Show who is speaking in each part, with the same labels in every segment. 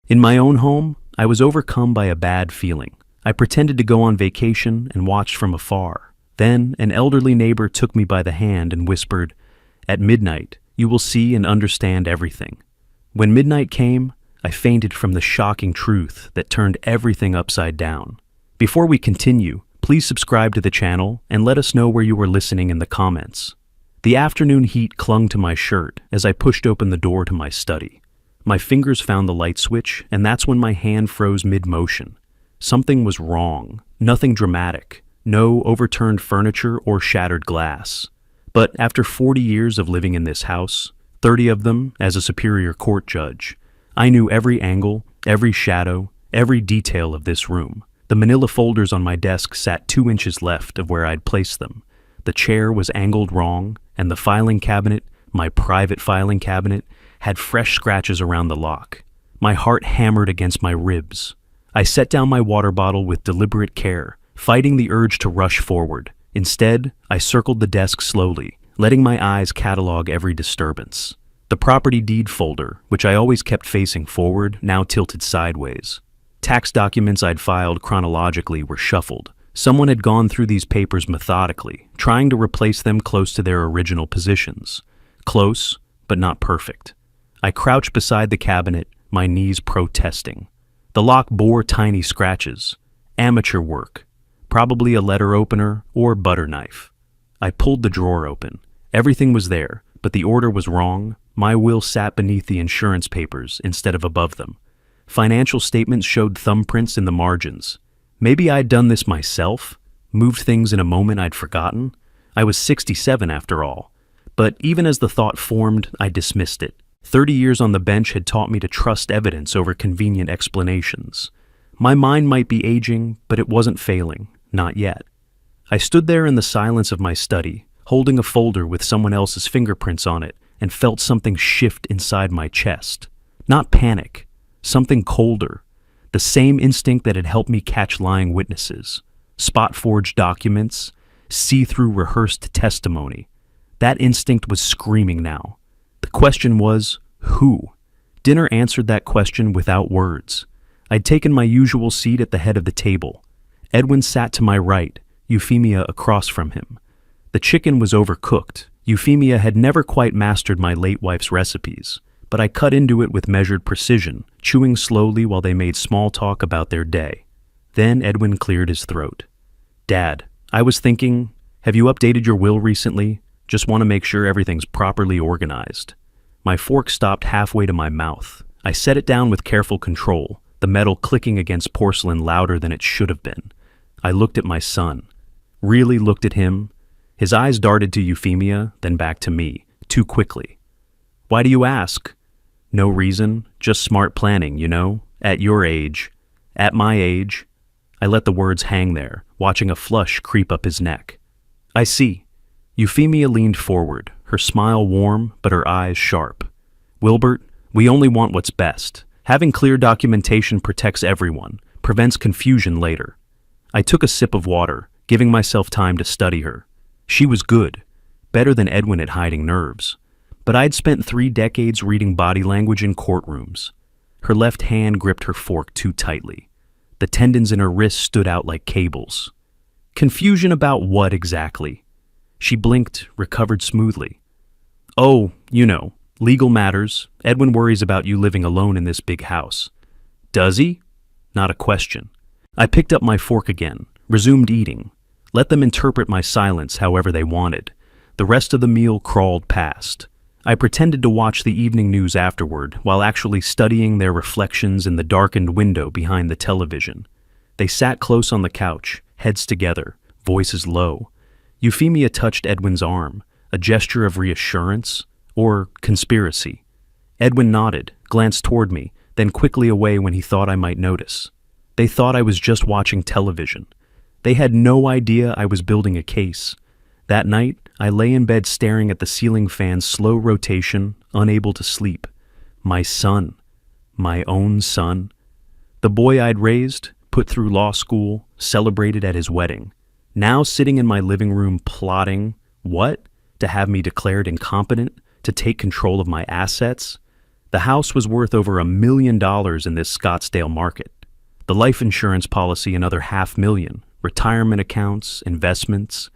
Speaker 1: In my own home, I was overcome by a bad feeling. I pretended to go on vacation and watched from afar. Then, an elderly neighbor took me by the hand and whispered, "At midnight, you will see and understand everything." When midnight came, I fainted from the shocking truth that turned everything upside down. Before we continue, please subscribe to the channel and let us know where you were listening in the comments. The afternoon heat clung to my shirt as I pushed open the door to my study. My fingers found the light switch, and that's when my hand froze mid-motion. Something was wrong. Nothing dramatic. No overturned furniture or shattered glass. But after 40 years of living in this house, 30 of them as a superior court judge, I knew every angle, every shadow, every detail of this room. The manila folders on my desk sat 2 inches left of where I'd placed them. The chair was angled wrong, and the filing cabinet, my private filing cabinet, had fresh scratches around the lock. My heart hammered against my ribs. I set down my water bottle with deliberate care, fighting the urge to rush forward. Instead, I circled the desk slowly, letting my eyes catalog every disturbance. The property deed folder, which I always kept facing forward, now tilted sideways. Tax documents I'd filed chronologically were shuffled. Someone had gone through these papers methodically, trying to replace them close to their original positions. Close, but not perfect. I crouched beside the cabinet, my knees protesting. The lock bore tiny scratches. Amateur work. Probably a letter opener or butter knife. I pulled the drawer open. Everything was there, but the order was wrong. My will sat beneath the insurance papers instead of above them. Financial statements showed thumbprints in the margins. Maybe I'd done this myself, moved things in a moment I'd forgotten. I was 67 after all. But even as the thought formed, I dismissed it. 30 years on the bench had taught me to trust evidence over convenient explanations. My mind might be aging, but it wasn't failing. Not yet. I stood there in the silence of my study, holding a folder with someone else's fingerprints on it, and felt something shift inside my chest. Not panic. Something colder. The same instinct that had helped me catch lying witnesses. Spot-forged documents. See-through rehearsed testimony. That instinct was screaming now. The question was, who? Dinner answered that question without words. I'd taken my usual seat at the head of the table. Edwin sat to my right, Euphemia across from him. The chicken was overcooked. Euphemia had never quite mastered my late wife's recipes, but I cut into it with measured precision, chewing slowly while they made small talk about their day. Then Edwin cleared his throat. "Dad, I was thinking, have you updated your will recently? Just want to make sure everything's properly organized." My fork stopped halfway to my mouth. I set it down with careful control, the metal clicking against porcelain louder than it should have been. I looked at my son. Really looked at him. His eyes darted to Euphemia, then back to me, too quickly. "Why do you ask?" "No reason, just smart planning, you know? At your age." "At my age." I let the words hang there, watching a flush creep up his neck. "I see." Euphemia leaned forward, her smile warm but her eyes sharp. "Wilbert, we only want what's best. Having clear documentation protects everyone, prevents confusion later." I took a sip of water, giving myself time to study her. She was good, better than Edwin at hiding nerves. But I'd spent 3 decades reading body language in courtrooms. Her left hand gripped her fork too tightly. The tendons in her wrist stood out like cables. Confusion about what exactly? She blinked, recovered smoothly. "Oh, you know, legal matters. Edwin worries about you living alone in this big house." "Does he?" Not a question. I picked up my fork again, resumed eating. Let them interpret my silence however they wanted. The rest of the meal crawled past. I pretended to watch the evening news afterward while actually studying their reflections in the darkened window behind the television. They sat close on the couch, heads together, voices low. Euphemia touched Edwin's arm, a gesture of reassurance or conspiracy. Edwin nodded, glanced toward me, then quickly away when he thought I might notice. They thought I was just watching television. They had no idea I was building a case. That night, I lay in bed staring at the ceiling fan's slow rotation, unable to sleep. My son. My own son. The boy I'd raised, put through law school, celebrated at his wedding. Now sitting in my living room plotting, what? To have me declared incompetent? To take control of my assets? The house was worth over $1 million in this Scottsdale market. The life insurance policy another $500,000, retirement accounts, investments,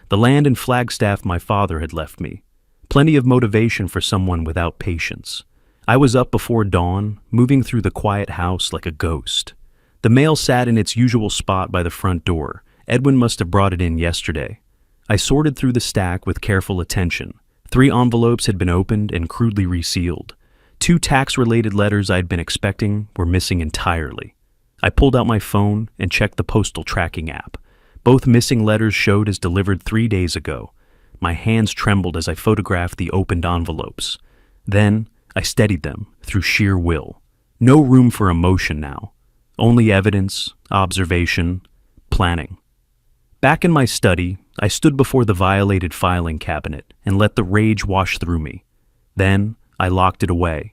Speaker 1: the land in Flagstaff my father had left me. Plenty of motivation for someone without patience. I was up before dawn, moving through the quiet house like a ghost. The mail sat in its usual spot by the front door. Edwin must have brought it in yesterday. I sorted through the stack with careful attention. 3 envelopes had been opened and crudely resealed. 2 tax-related letters I'd been expecting were missing entirely. I pulled out my phone and checked the postal tracking app. Both missing letters showed as delivered 3 days ago. My hands trembled as I photographed the opened envelopes. Then, I steadied them through sheer will. No room for emotion now. Only evidence, observation, planning. Back in my study, I stood before the violated filing cabinet and let the rage wash through me. Then, I locked it away,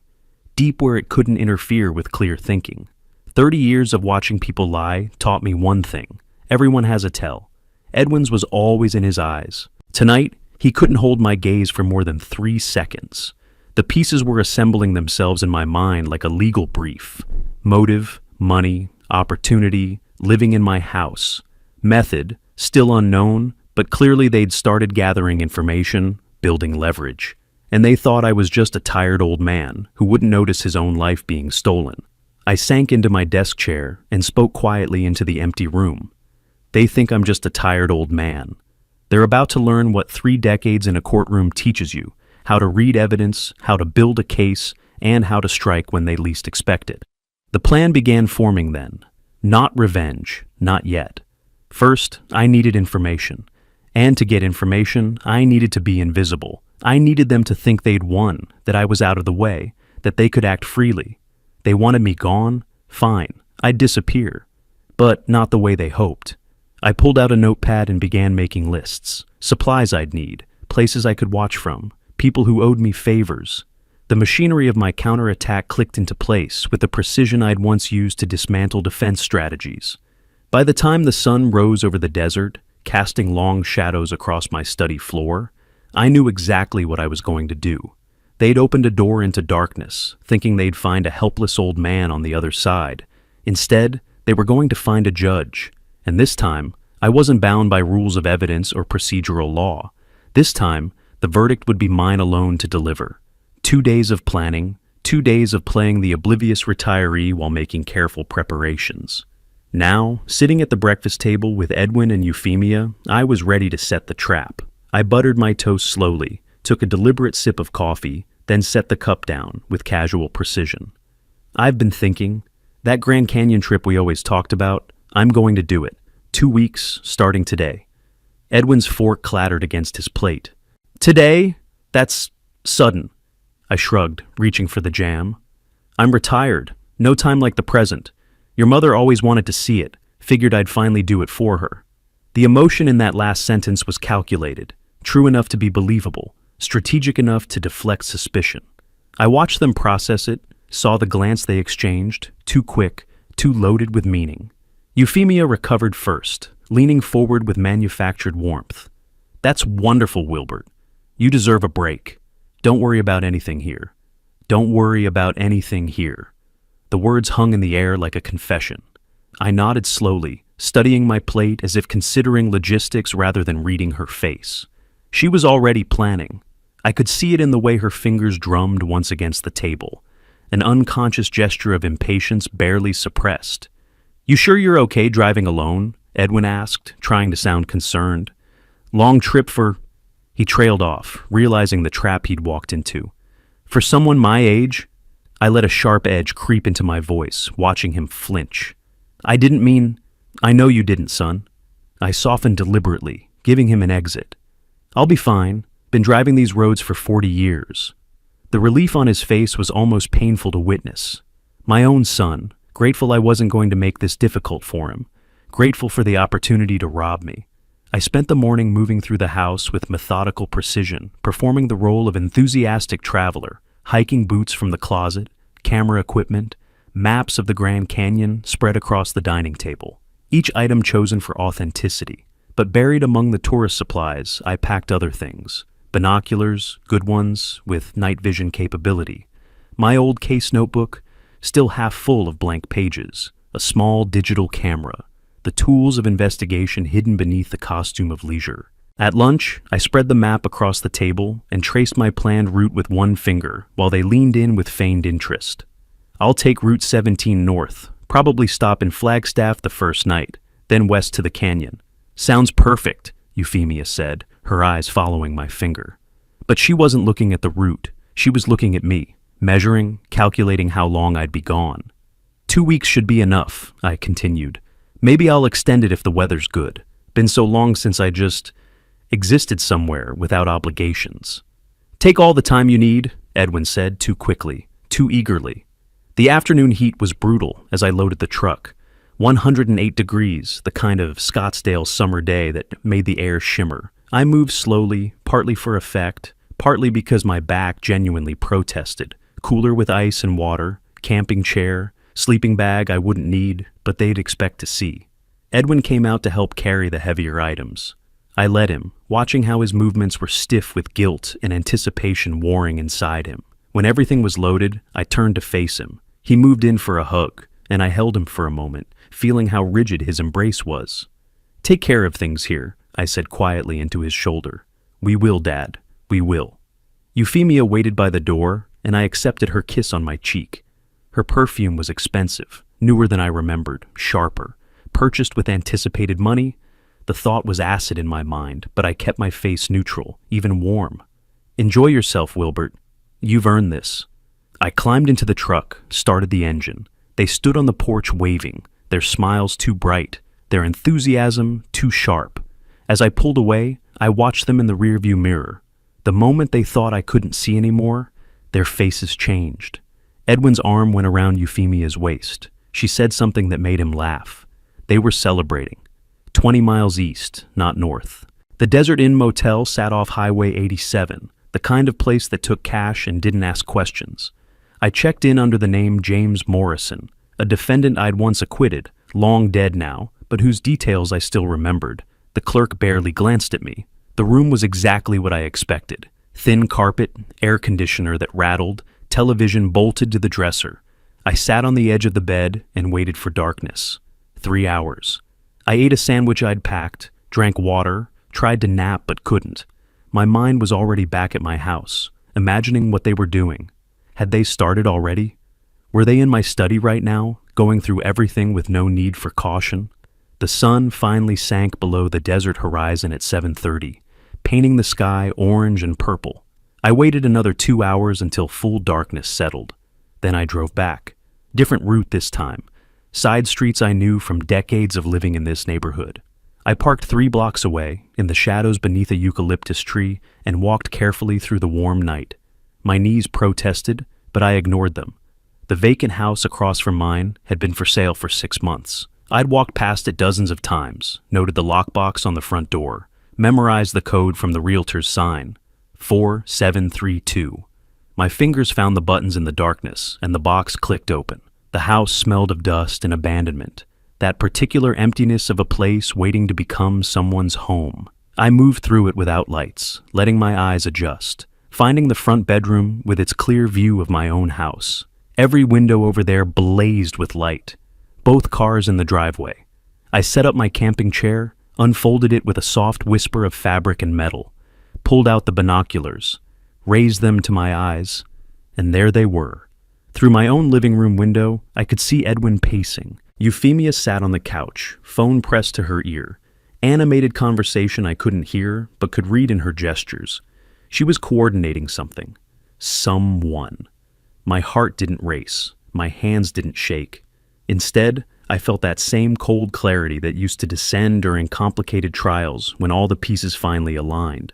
Speaker 1: deep where it couldn't interfere with clear thinking. 30 years of watching people lie taught me one thing. Everyone has a tell. Edwin's was always in his eyes. Tonight, he couldn't hold my gaze for more than 3 seconds. The pieces were assembling themselves in my mind like a legal brief. Motive, money, opportunity, living in my house. Method, still unknown, but clearly they'd started gathering information, building leverage. And they thought I was just a tired old man who wouldn't notice his own life being stolen. I sank into my desk chair and spoke quietly into the empty room. They think I'm just a tired old man. They're about to learn what 3 decades in a courtroom teaches you: how to read evidence, how to build a case, and how to strike when they least expect it. The plan began forming then. Not revenge, not yet. First, I needed information. And to get information, I needed to be invisible. I needed them to think they'd won, that I was out of the way, that they could act freely. They wanted me gone? Fine, I'd disappear. But not the way they hoped. I pulled out a notepad and began making lists. Supplies I'd need, places I could watch from, people who owed me favors. The machinery of my counterattack clicked into place with the precision I'd once used to dismantle defense strategies. By the time the sun rose over the desert, casting long shadows across my study floor, I knew exactly what I was going to do. They'd opened a door into darkness, thinking they'd find a helpless old man on the other side. Instead, they were going to find a judge. And this time, I wasn't bound by rules of evidence or procedural law. This time, the verdict would be mine alone to deliver. 2 days of planning, 2 days of playing the oblivious retiree while making careful preparations. Now, sitting at the breakfast table with Edwin and Euphemia, I was ready to set the trap. I buttered my toast slowly, took a deliberate sip of coffee, then set the cup down with casual precision. I've been thinking, that Grand Canyon trip we always talked about, I'm going to do it. 2 weeks, starting today. Edwin's fork clattered against his plate. Today? That's sudden. I shrugged, reaching for the jam. I'm retired. No time like the present. Your mother always wanted to see it. Figured I'd finally do it for her. The emotion in that last sentence was calculated, true enough to be believable, strategic enough to deflect suspicion. I watched them process it, saw the glance they exchanged, too quick, too loaded with meaning. Euphemia recovered first, leaning forward with manufactured warmth. That's wonderful, Wilbert. You deserve a break. Don't worry about anything here. Don't worry about anything here. The words hung in the air like a confession. I nodded slowly, studying my plate as if considering logistics rather than reading her face. She was already planning. I could see it in the way her fingers drummed once against the table, an unconscious gesture of impatience barely suppressed. You sure you're okay driving alone? Edwin asked, trying to sound concerned. Long trip for... He trailed off, realizing the trap he'd walked into. For someone my age? I let a sharp edge creep into my voice, watching him flinch. I didn't mean... I know you didn't, son. I softened deliberately, giving him an exit. I'll be fine. Been driving these roads for 40 years. The relief on his face was almost painful to witness. My own son, grateful I wasn't going to make this difficult for him, grateful for the opportunity to rob me. I spent the morning moving through the house with methodical precision, performing the role of enthusiastic traveler, hiking boots from the closet, camera equipment, maps of the Grand Canyon spread across the dining table, each item chosen for authenticity. But buried among the tourist supplies, I packed other things. Binoculars, good ones, with night vision capability. My old case notebook, still half full of blank pages, a small digital camera, the tools of investigation hidden beneath the costume of leisure. At lunch, I spread the map across the table and traced my planned route with one finger while they leaned in with feigned interest. I'll take Route 17 north, probably stop in Flagstaff the first night, then west to the canyon. Sounds perfect, Euphemia said, her eyes following my finger. But she wasn't looking at the route, she was looking at me, measuring, calculating how long I'd be gone. 2 weeks should be enough, I continued. Maybe I'll extend it if the weather's good. Been so long since I just existed somewhere without obligations. Take all the time you need, Edwin said too quickly, too eagerly. The afternoon heat was brutal as I loaded the truck. 108 degrees, the kind of Scottsdale summer day that made the air shimmer. I moved slowly, partly for effect, partly because my back genuinely protested. Cooler with ice and water, camping chair, sleeping bag I wouldn't need, but they'd expect to see. Edwin came out to help carry the heavier items. I led him, watching how his movements were stiff with guilt and anticipation warring inside him. When everything was loaded, I turned to face him. He moved in for a hug, and I held him for a moment, feeling how rigid his embrace was. Take care of things here, I said quietly into his shoulder. We will, Dad. We will. Euphemia waited by the door, and I accepted her kiss on my cheek. Her perfume was expensive, newer than I remembered, sharper, purchased with anticipated money. The thought was acid in my mind, but I kept my face neutral, even warm. Enjoy yourself, Wilbert. You've earned this. I climbed into the truck, started the engine. They stood on the porch waving, their smiles too bright, their enthusiasm too sharp. As I pulled away, I watched them in the rearview mirror. The moment they thought I couldn't see anymore, their faces changed. Edwin's arm went around Euphemia's waist. She said something that made him laugh. They were celebrating. 20 miles east, not north. The Desert Inn Motel sat off Highway 87, the kind of place that took cash and didn't ask questions. I checked in under the name James Morrison, a defendant I'd once acquitted, long dead now, but whose details I still remembered. The clerk barely glanced at me. The room was exactly what I expected. Thin carpet, air conditioner that rattled, television bolted to the dresser. I sat on the edge of the bed and waited for darkness. 3 hours. I ate a sandwich I'd packed, drank water, tried to nap but couldn't. My mind was already back at my house, imagining what they were doing. Had they started already? Were they in my study right now, going through everything with no need for caution? The sun finally sank below the desert horizon at 7:30, painting the sky orange and purple. I waited another 2 hours until full darkness settled. Then I drove back. Different route this time. Side streets I knew from decades of living in this neighborhood. I parked 3 blocks away, in the shadows beneath a eucalyptus tree, and walked carefully through the warm night. My knees protested, but I ignored them. The vacant house across from mine had been for sale for 6 months. I'd walked past it dozens of times, noted the lockbox on the front door, memorized the code from the realtor's sign, 4732. My fingers found the buttons in the darkness, and the box clicked open. The house smelled of dust and abandonment, that particular emptiness of a place waiting to become someone's home. I moved through it without lights, letting my eyes adjust, finding the front bedroom with its clear view of my own house. Every window over there blazed with light. Both cars in the driveway. I set up my camping chair, unfolded it with a soft whisper of fabric and metal, pulled out the binoculars, raised them to my eyes, and there they were. Through my own living room window, I could see Edwin pacing. Euphemia sat on the couch, phone pressed to her ear. Animated conversation I couldn't hear, but could read in her gestures. She was coordinating something. Someone. My heart didn't race. My hands didn't shake. Instead, I felt that same cold clarity that used to descend during complicated trials when all the pieces finally aligned.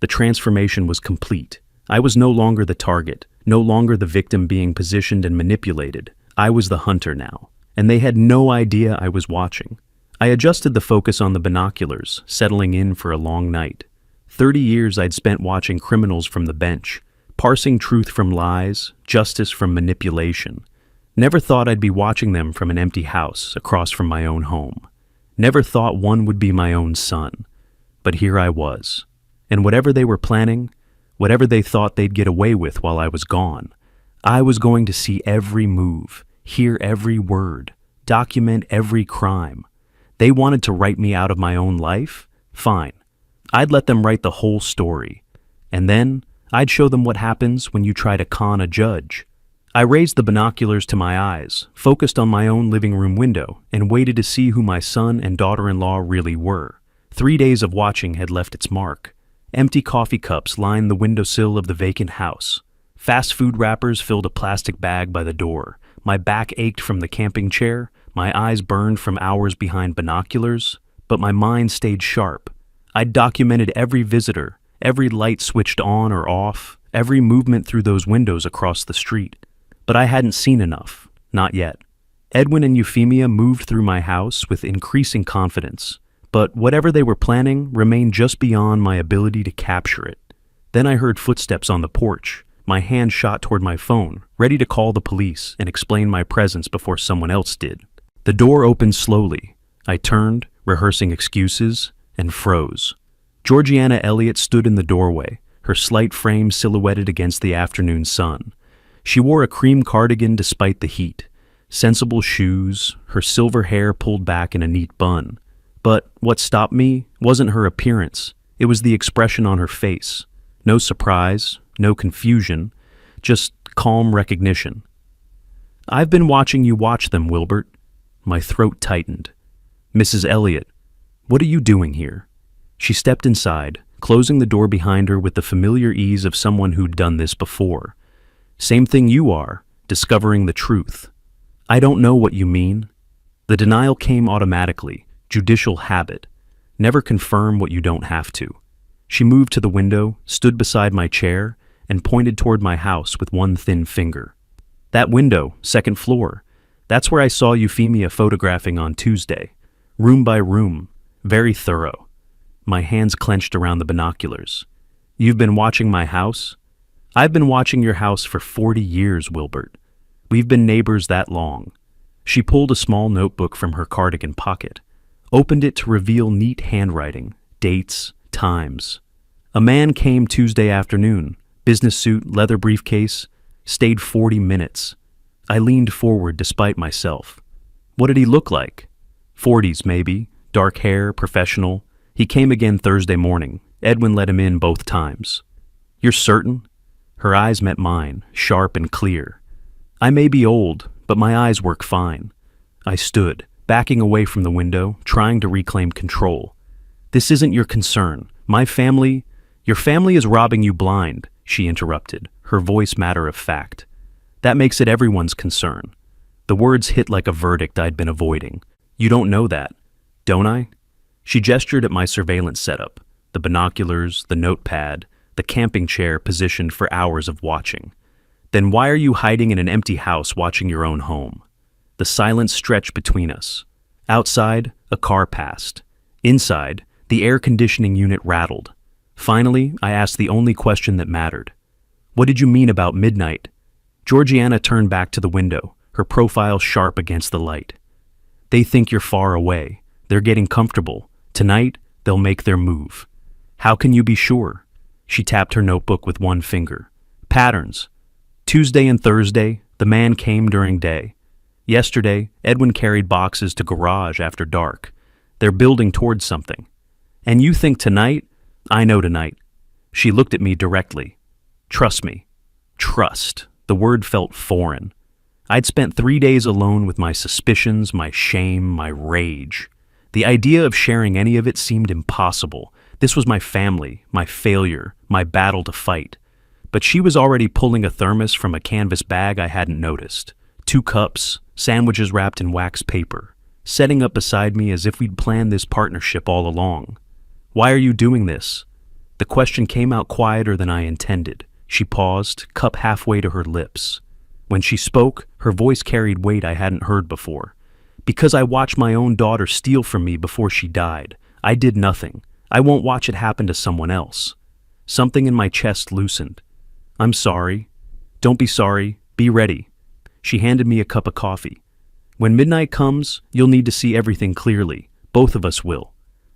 Speaker 1: The transformation was complete. I was no longer the target, no longer the victim being positioned and manipulated. I was the hunter now, and they had no idea I was watching. I adjusted the focus on the binoculars, settling in for a long night. 30 years I'd spent watching criminals from the bench, parsing truth from lies, justice from manipulation. Never thought I'd be watching them from an empty house across from my own home. Never thought one would be my own son. But here I was. And whatever they were planning, whatever they thought they'd get away with while I was gone, I was going to see every move, hear every word, document every crime. They wanted to write me out of my own life? Fine. I'd let them write the whole story. And then I'd show them what happens when you try to con a judge. I raised the binoculars to my eyes, focused on my own living room window, and waited to see who my son and daughter-in-law really were. 3 days of watching had left its mark. Empty coffee cups lined the windowsill of the vacant house. Fast food wrappers filled a plastic bag by the door. My back ached from the camping chair, my eyes burned from hours behind binoculars, but my mind stayed sharp. I'd documented every visitor, every light switched on or off, every movement through those windows across the street. But I hadn't seen enough, not yet. Edwin and Euphemia moved through my house with increasing confidence, but whatever they were planning remained just beyond my ability to capture it. Then I heard footsteps on the porch. My hand shot toward my phone, ready to call the police and explain my presence before someone else did. The door opened slowly. I turned, rehearsing excuses, and froze. Georgiana Elliott stood in the doorway, her slight frame silhouetted against the afternoon sun. She wore a cream cardigan despite the heat, sensible shoes, her silver hair pulled back in a neat bun. But what stopped me wasn't her appearance, it was the expression on her face. No surprise, no confusion, just calm recognition. "I've been watching you watch them, Wilbert." My throat tightened. "Mrs. Elliott, what are you doing here?" She stepped inside, closing the door behind her with the familiar ease of someone who'd done this before. "Same thing you are, discovering the truth." "I don't know what you mean." The denial came automatically, judicial habit. Never confirm what you don't have to. She moved to the window, stood beside my chair, and pointed toward my house with one thin finger. "That window, second floor. That's where I saw Euphemia photographing on Tuesday. Room by room. Very thorough." My hands clenched around the binoculars. "You've been watching my house?" "I've been watching your house for 40 years, Wilbert. We've been neighbors that long." She pulled a small notebook from her cardigan pocket, opened it to reveal neat handwriting, dates, times. "A man came Tuesday afternoon, business suit, leather briefcase, stayed 40 minutes. I leaned forward despite myself. What did he look like? 40s maybe, dark hair, professional. He came again Thursday morning. Edwin let him in both times." "You're certain?" Her eyes met mine, sharp and clear. "I may be old, but my eyes work fine." I stood, backing away from the window, trying to reclaim control. "This isn't your concern. Your family is robbing you blind," she interrupted, her voice matter of fact. "That makes it everyone's concern." The words hit like a verdict I'd been avoiding. "You don't know that, don't I?" She gestured at my surveillance setup, the binoculars, the notepad, the camping chair positioned for hours of watching. "Then why are you hiding in an empty house watching your own home?" The silence stretched between us. Outside, a car passed. Inside, the air conditioning unit rattled. Finally, I asked the only question that mattered. "What did you mean about midnight?" Georgiana turned back to the window, her profile sharp against the light. "They think you're far away. They're getting comfortable. Tonight, they'll make their move." "How can you be sure?" She tapped her notebook with one finger. "Patterns. Tuesday and Thursday, the man came during day. Yesterday, Edwin carried boxes to garage after dark. They're building towards something. And you think tonight? I know tonight." She looked at me directly. "Trust me." Trust. The word felt foreign. I'd spent 3 days alone with my suspicions, my shame, my rage. The idea of sharing any of it seemed impossible. This was my family, my failure, my battle to fight. But she was already pulling a thermos from a canvas bag I hadn't noticed. 2 cups, sandwiches wrapped in wax paper, setting up beside me as if we'd planned this partnership all along. "Why are you doing this?" The question came out quieter than I intended. She paused, cup halfway to her lips. When she spoke, her voice carried weight I hadn't heard before. "Because I watched my own daughter steal from me before she died. I did nothing. I won't watch it happen to someone else." Something in my chest loosened. "I'm sorry." "Don't be sorry. Be ready." She handed me a cup of coffee. "When midnight comes, you'll need to see everything clearly. Both of us will."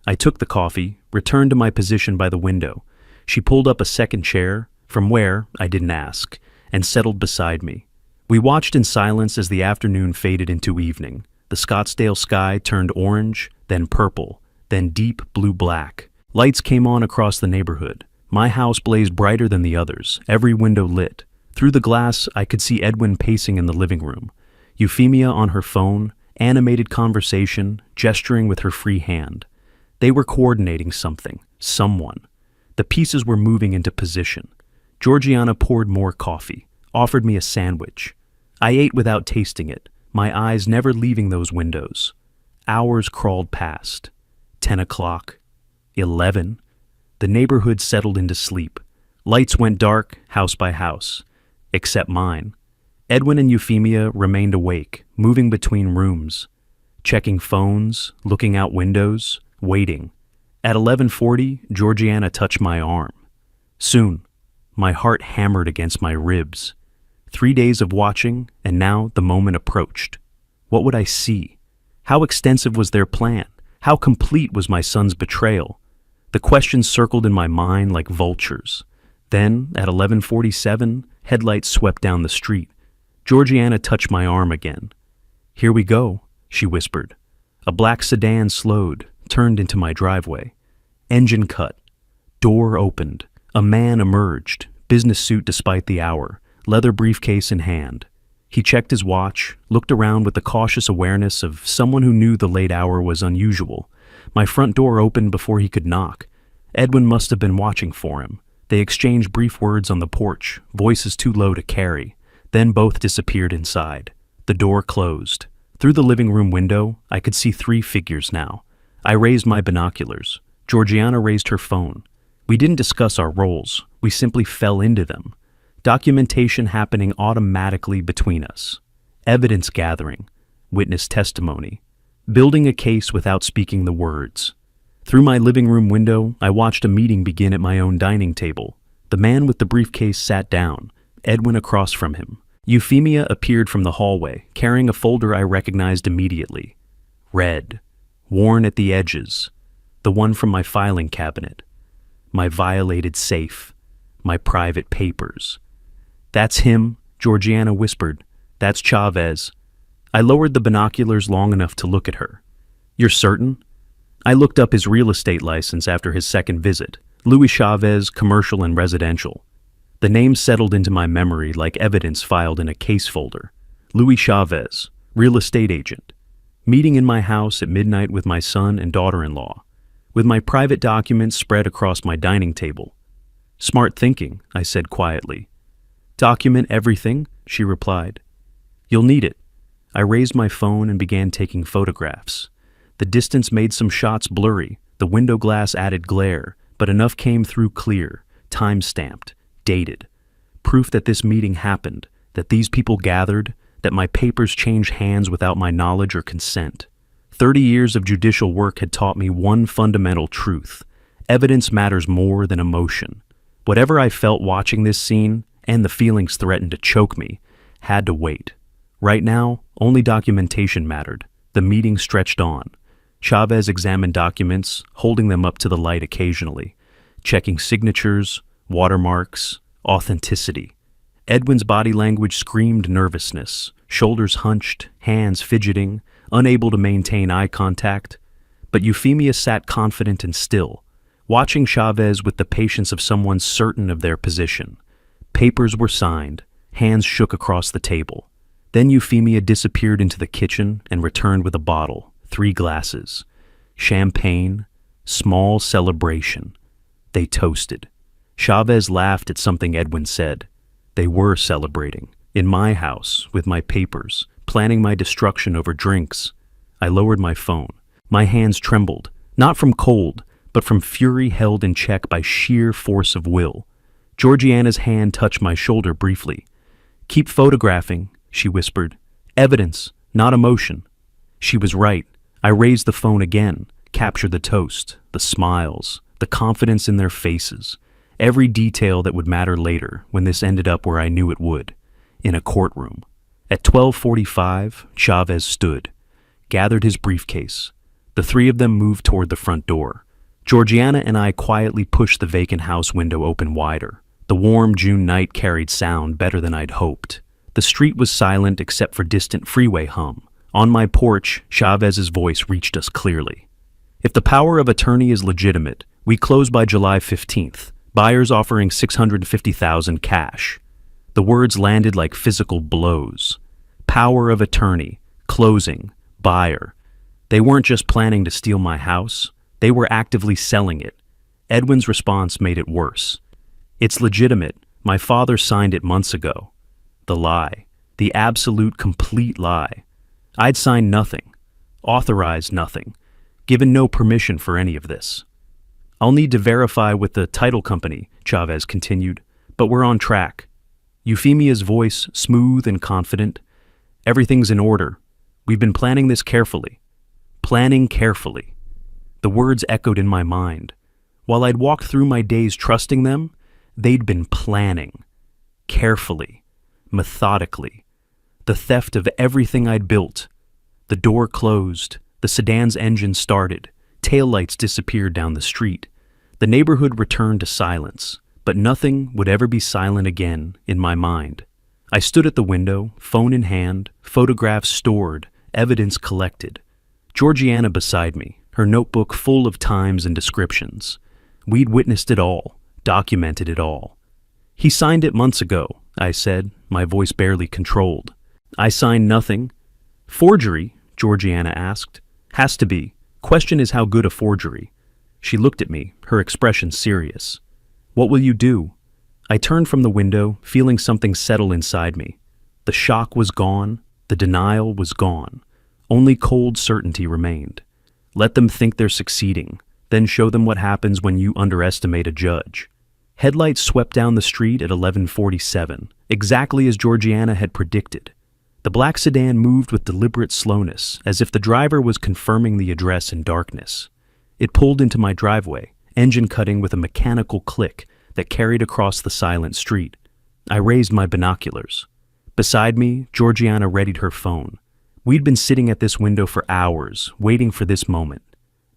Speaker 1: I took the coffee, returned to my position by the window. She pulled up a second chair, from where, I didn't ask, and settled beside me. We watched in silence as the afternoon faded into evening. The Scottsdale sky turned orange, then purple, then deep blue-black. Lights came on across the neighborhood. My house blazed brighter than the others, every window lit. Through the glass, I could see Edwin pacing in the living room, Euphemia on her phone, animated conversation, gesturing with her free hand. They were coordinating something, someone. The pieces were moving into position. Georgiana poured more coffee, offered me a sandwich. I ate without tasting it, my eyes never leaving those windows. Hours crawled past. 10 o'clock. 11. The neighborhood settled into sleep. Lights went dark, house by house. Except mine. Edwin and Euphemia remained awake, moving between rooms, checking phones, looking out windows, waiting. At 11:40, Georgiana touched my arm. Soon, my heart hammered against my ribs. 3 days of watching, and now the moment approached. What would I see? How extensive was their plan? How complete was my son's betrayal? The questions circled in my mind like vultures. Then, at 11:47, headlights swept down the street. Georgiana touched my arm again. "Here we go," she whispered. A black sedan slowed, turned into my driveway. Engine cut. Door opened. A man emerged, business suit despite the hour, leather briefcase in hand. He checked his watch, looked around with the cautious awareness of someone who knew the late hour was unusual. My front door opened before he could knock. Edwin must have been watching for him. They exchanged brief words on the porch, voices too low to carry. Then both disappeared inside. The door closed. Through the living room window, I could see 3 figures now. I raised my binoculars. Georgiana raised her phone. We didn't discuss our roles. We simply fell into them. Documentation happening automatically between us. Evidence gathering. Witness testimony. Building a case without speaking the words. Through my living room window, I watched a meeting begin at my own dining table. The man with the briefcase sat down, Edwin across from him. Euphemia appeared from the hallway, carrying a folder I recognized immediately. Red, worn at the edges, the one from my filing cabinet. My violated safe, my private papers. "That's him," Georgiana whispered. "That's Chavez." I lowered the binoculars long enough to look at her. "You're certain?" I looked up his real estate license after his second visit. Louis Chavez, commercial and residential. The name settled into my memory like evidence filed in a case folder. Louis Chavez, real estate agent. Meeting in my house at midnight with my son and daughter-in-law, with my private documents spread across my dining table. "Smart thinking," I said quietly. "Document everything," she replied. "You'll need it." I raised my phone and began taking photographs. The distance made some shots blurry, the window glass added glare, but enough came through clear, time-stamped, dated. Proof that this meeting happened, that these people gathered, that my papers changed hands without my knowledge or consent. 30 years of judicial work had taught me one fundamental truth. Evidence matters more than emotion. Whatever I felt watching this scene, and the feelings threatened to choke me, had to wait. Right now, only documentation mattered. The meeting stretched on. Chavez examined documents, holding them up to the light occasionally, checking signatures, watermarks, authenticity. Edwin's body language screamed nervousness, shoulders hunched, hands fidgeting, unable to maintain eye contact. But Euphemia sat confident and still, watching Chavez with the patience of someone certain of their position. Papers were signed, hands shook across the table. Then Euphemia disappeared into the kitchen and returned with a bottle, 3 glasses. Champagne, small celebration. They toasted. Chavez laughed at something Edwin said. They were celebrating. In my house, with my papers, planning my destruction over drinks. I lowered my phone. My hands trembled, not from cold, but from fury held in check by sheer force of will. Georgiana's hand touched my shoulder briefly. "Keep photographing," she whispered. "Evidence, not emotion." She was right. I raised the phone again, captured the toast, the smiles, the confidence in their faces, every detail that would matter later when this ended up where I knew it would, in a courtroom. At 12:45, Chavez stood, gathered his briefcase. The 3 of them moved toward the front door. Georgiana and I quietly pushed the vacant house window open wider. The warm June night carried sound better than I'd hoped. The street was silent except for distant freeway hum. On my porch, Chavez's voice reached us clearly. If the power of attorney is legitimate, we close by July 15th. Buyers offering $650,000 cash. The words landed like physical blows. Power of attorney, closing, buyer. They weren't just planning to steal my house, they were actively selling it. Edwin's response made it worse. It's legitimate. My father signed it months ago. The lie. The absolute, complete lie. I'd signed nothing. Authorized nothing. Given no permission for any of this. I'll need to verify with the title company, Chavez continued, but we're on track. Euphemia's voice, smooth and confident. Everything's in order. We've been planning this carefully. Planning carefully. The words echoed in my mind. While I'd walked through my days trusting them, they'd been planning. Carefully. Methodically. The theft of everything I'd built. The door closed. The sedan's engine started. Taillights disappeared down the street. The neighborhood returned to silence, but nothing would ever be silent again in my mind. I stood at the window, phone in hand, photographs stored, evidence collected. Georgiana beside me, her notebook full of times and descriptions. We'd witnessed it all, documented it all. He signed it months ago, I said, my voice barely controlled. I signed nothing. Forgery? Georgiana asked. Has to be. Question is how good a forgery. She looked at me, her expression serious. What will you do? I turned from the window, feeling something settle inside me. The shock was gone, the denial was gone. Only cold certainty remained. Let them think they're succeeding, then show them what happens when you underestimate a judge. Headlights swept down the street at 11:47, exactly as Georgiana had predicted. The black sedan moved with deliberate slowness, as if the driver was confirming the address in darkness. It pulled into my driveway, engine cutting with a mechanical click that carried across the silent street. I raised my binoculars. Beside me, Georgiana readied her phone. We'd been sitting at this window for hours, waiting for this moment.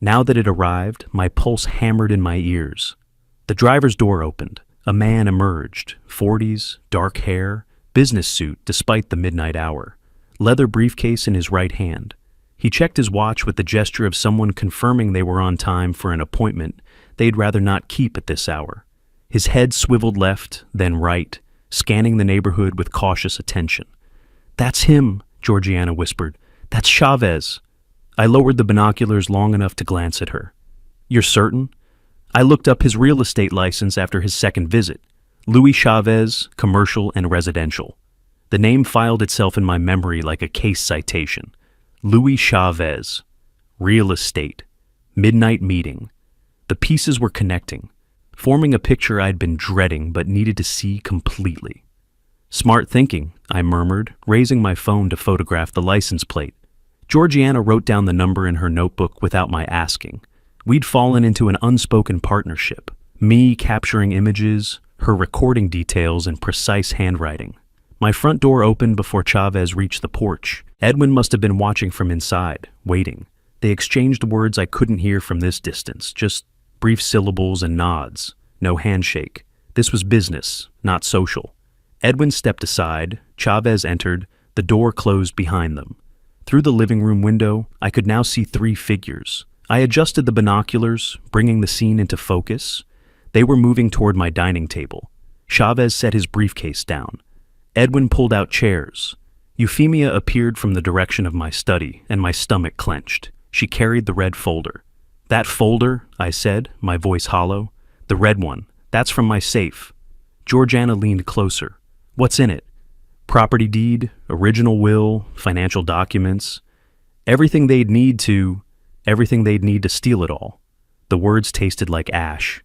Speaker 1: Now that it arrived, my pulse hammered in my ears. The driver's door opened. A man emerged, 40s, dark hair, business suit despite the midnight hour, leather briefcase in his right hand. He checked his watch with the gesture of someone confirming they were on time for an appointment they'd rather not keep at this hour. His head swiveled left, then right, scanning the neighborhood with cautious attention. "That's him," Georgiana whispered. "That's Chavez." I lowered the binoculars long enough to glance at her. "You're certain?" I looked up his real estate license after his second visit. Louis Chavez, commercial and residential. The name filed itself in my memory like a case citation. Louis Chavez. Real estate. Midnight meeting. The pieces were connecting, forming a picture I'd been dreading but needed to see completely. "Smart thinking," I murmured, raising my phone to photograph the license plate. Georgiana wrote down the number in her notebook without my asking. We'd fallen into an unspoken partnership, me capturing images, her recording details in precise handwriting. My front door opened before Chavez reached the porch. Edwin must have been watching from inside, waiting. They exchanged words I couldn't hear from this distance, just brief syllables and nods. No handshake. This was business, not social. Edwin stepped aside, Chavez entered, the door closed behind them. Through the living room window, I could now see three figures. I adjusted the binoculars, bringing the scene into focus. They were moving toward my dining table. Chavez set his briefcase down. Edwin pulled out chairs. Euphemia appeared from the direction of my study, and my stomach clenched. She carried the red folder. "That folder," I said, my voice hollow. "The red one. That's from my safe." Georgiana leaned closer. "What's in it?" "Property deed, original will, financial documents. Everything they'd need to steal it all." The words tasted like ash.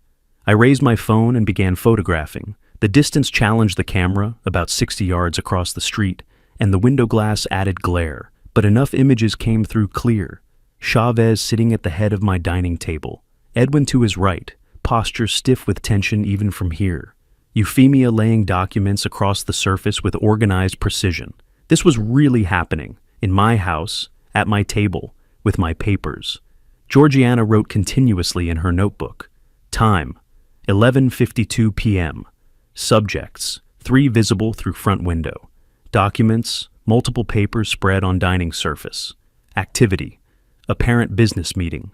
Speaker 1: I raised my phone and began photographing. The distance challenged the camera, about 60 yards across the street, and the window glass added glare, but enough images came through clear. Chavez sitting at the head of my dining table. Edwin to his right, posture stiff with tension even from here. Euphemia laying documents across the surface with organized precision. This was really happening, in my house, at my table, with my papers. Georgiana wrote continuously in her notebook. Time, 11:52 p.m. Subjects, 3 visible through front window. Documents, multiple papers spread on dining surface. Activity, apparent business meeting.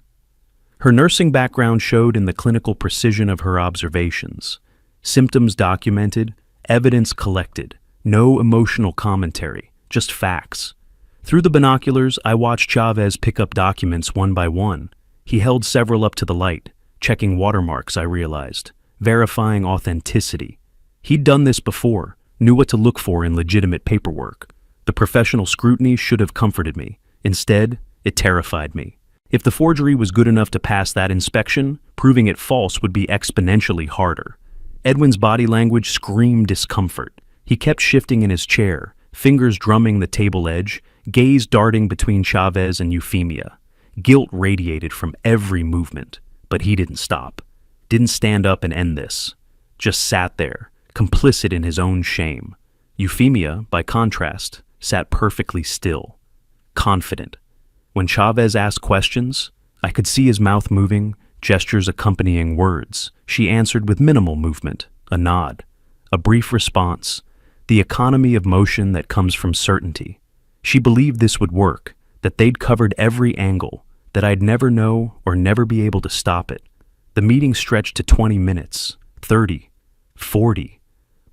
Speaker 1: Her nursing background showed in the clinical precision of her observations. Symptoms documented, evidence collected. No emotional commentary, just facts. Through the binoculars, I watched Chavez pick up documents one by one. He held several up to the light, checking watermarks, I realized, verifying authenticity. He'd done this before, knew what to look for in legitimate paperwork. The professional scrutiny should have comforted me. Instead, it terrified me. If the forgery was good enough to pass that inspection, proving it false would be exponentially harder. Edwin's body language screamed discomfort. He kept shifting in his chair, fingers drumming the table edge, gaze darting between Chavez and Euphemia. Guilt radiated from every movement, but he didn't stop. Didn't stand up and end this. Just sat there, complicit in his own shame. Euphemia, by contrast, sat perfectly still, confident. When Chavez asked questions, I could see his mouth moving, gestures accompanying words. She answered with minimal movement, a nod, a brief response, the economy of motion that comes from certainty. She believed this would work, that they'd covered every angle, that I'd never know or never be able to stop it. The meeting stretched to 20 minutes, 30, 40.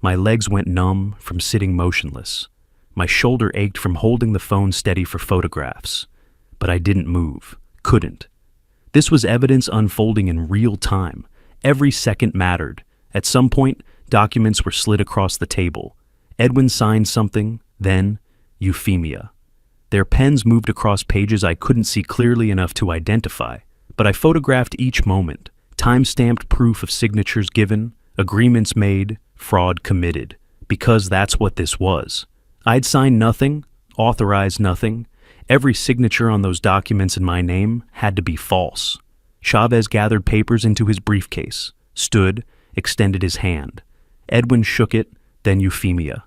Speaker 1: My legs went numb from sitting motionless. My shoulder ached from holding the phone steady for photographs. But I didn't move, couldn't. This was evidence unfolding in real time. Every second mattered. At some point, documents were slid across the table. Edwin signed something, then Euphemia. Their pens moved across pages I couldn't see clearly enough to identify, but I photographed each moment, time-stamped proof of signatures given, agreements made, fraud committed, because that's what this was. I'd signed nothing, authorized nothing. Every signature on those documents in my name had to be false. Chavez gathered papers into his briefcase, stood, extended his hand. Edwin shook it, then Euphemia.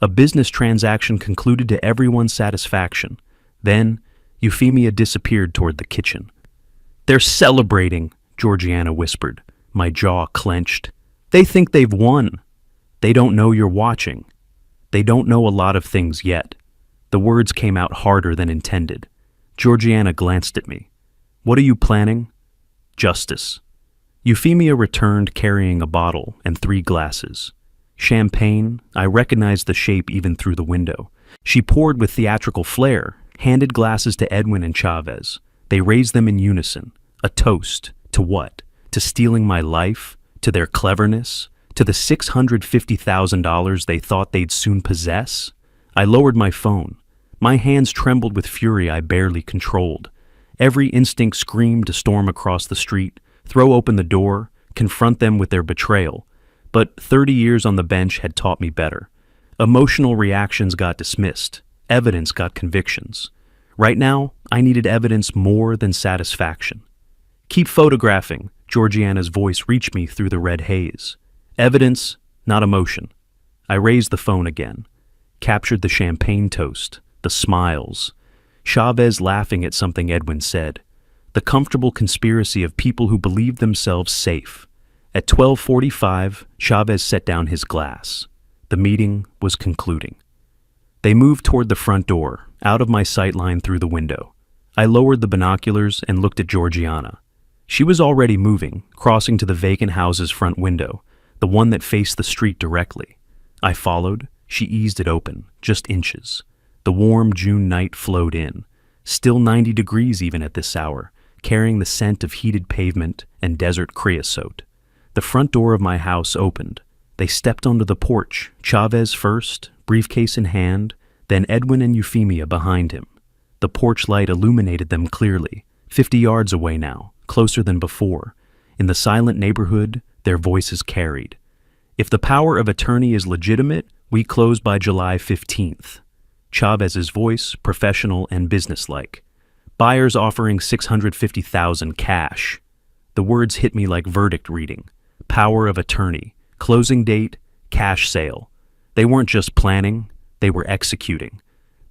Speaker 1: A business transaction concluded to everyone's satisfaction. Then, Euphemia disappeared toward the kitchen. "They're celebrating," Georgiana whispered. My jaw clenched. "They think they've won. They don't know you're watching. They don't know a lot of things yet." The words came out harder than intended. Georgiana glanced at me. "What are you planning?" "Justice." Euphemia returned carrying a bottle and 3 glasses. Champagne, I recognized the shape even through the window. She poured with theatrical flair, handed glasses to Edwin and Chavez. They raised them in unison. A toast. To what? To stealing my life? To their cleverness? To the $650,000 they thought they'd soon possess? I lowered my phone. My hands trembled with fury I barely controlled. Every instinct screamed to storm across the street, throw open the door, confront them with their betrayal. But 30 years on the bench had taught me better. Emotional reactions got dismissed. Evidence got convictions. Right now, I needed evidence more than satisfaction. "Keep photographing," Georgiana's voice reached me through the red haze. "Evidence, not emotion." I raised the phone again. Captured the champagne toast, the smiles. Chavez laughing at something Edwin said. The comfortable conspiracy of people who believed themselves safe. At 12:45, Chavez set down his glass. The meeting was concluding. They moved toward the front door, out of my sightline through the window. I lowered the binoculars and looked at Georgiana. She was already moving, crossing to the vacant house's front window, the one that faced the street directly. I followed. She eased it open, just inches. The warm June night flowed in, still 90 degrees even at this hour, carrying the scent of heated pavement and desert creosote. The front door of my house opened. They stepped onto the porch, Chavez first, briefcase in hand, then Edwin and Euphemia behind him. The porch light illuminated them clearly, 50 yards away now, closer than before. In the silent neighborhood, their voices carried. "If the power of attorney is legitimate, we close by July 15th. Chavez's voice, professional and businesslike. "Buyers offering $650,000 cash." The words hit me like verdict reading. Power of attorney, closing date, cash sale. They weren't just planning, they were executing.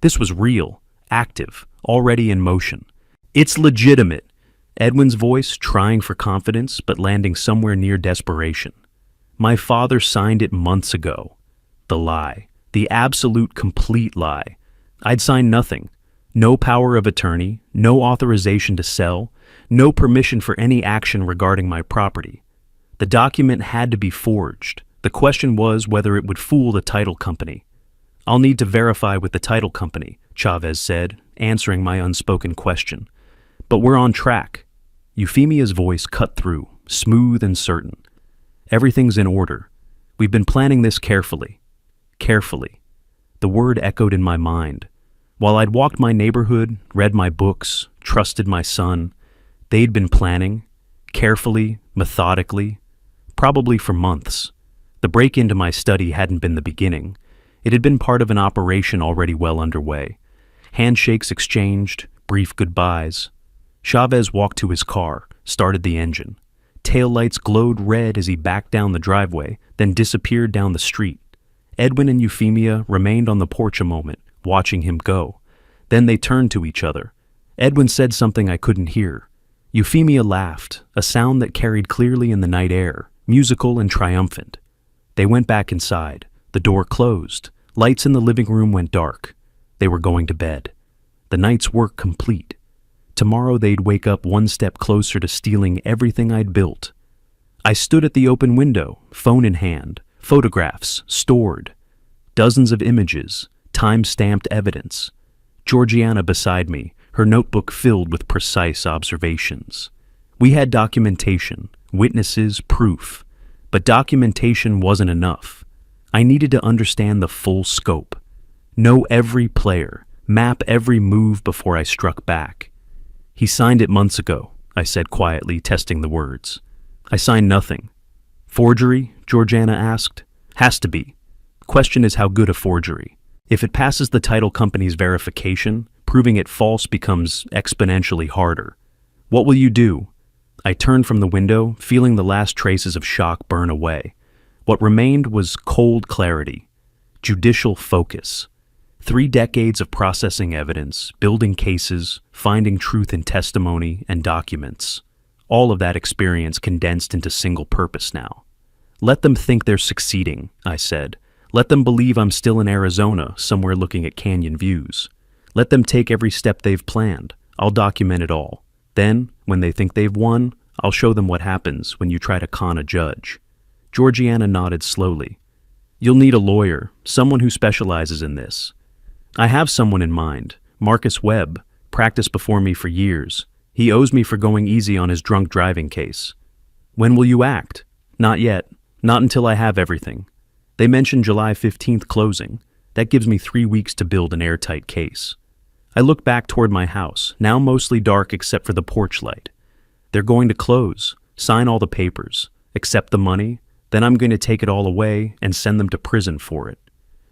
Speaker 1: This was real, active, already in motion. "It's legitimate." Edwin's voice trying for confidence but landing somewhere near desperation. My father signed it months ago. The lie. The absolute complete lie. I'd signed nothing. No power of attorney, no authorization to sell, no permission for any action regarding my property. The document had to be forged. The question was whether it would fool the title company. I'll need to verify with the title company, Chavez said, answering my unspoken question. But we're on track. Euphemia's voice cut through, smooth and certain. Everything's in order. We've been planning this carefully. Carefully. The word echoed in my mind. While I'd walked my neighborhood, read my books, trusted my son, they'd been planning, carefully, methodically, probably for months. The break into my study hadn't been the beginning. It had been part of an operation already well underway. Handshakes exchanged, brief goodbyes. Chavez walked to his car, started the engine. Taillights glowed red as he backed down the driveway, then disappeared down the street. Edwin and Euphemia remained on the porch a moment, watching him go. Then they turned to each other. Edwin said something I couldn't hear. Euphemia laughed, a sound that carried clearly in the night air, musical and triumphant. They went back inside. The door closed. Lights in the living room went dark. They were going to bed. The night's work complete. Tomorrow they'd wake up one step closer to stealing everything I'd built. I stood at the open window, phone in hand, photographs stored, dozens of images, time-stamped evidence. Georgiana beside me, her notebook filled with precise observations. We had documentation, witnesses, proof. But documentation wasn't enough. I needed to understand the full scope. Know every player, map every move before I struck back. He signed it months ago, I said quietly, testing the words. I signed nothing. Forgery? Georgiana asked. Has to be. Question is how good a forgery. If it passes the title company's verification, proving it false becomes exponentially harder. What will you do? I turned from the window, feeling the last traces of shock burn away. What remained was cold clarity, judicial focus. 3 decades of processing evidence, building cases, finding truth in testimony and documents. All of that experience condensed into single purpose now. Let them think they're succeeding, I said. Let them believe I'm still in Arizona, somewhere looking at canyon views. Let them take every step they've planned. I'll document it all. Then, when they think they've won, I'll show them what happens when you try to con a judge. Georgiana nodded slowly. You'll need a lawyer, someone who specializes in this. I have someone in mind, Marcus Webb, practiced before me for years. He owes me for going easy on his drunk driving case. When will you act? Not yet. Not until I have everything. They mentioned July 15th closing. That gives me 3 weeks to build an airtight case. I look back toward my house, now mostly dark except for the porch light. They're going to close, sign all the papers, accept the money, then I'm going to take it all away and send them to prison for it.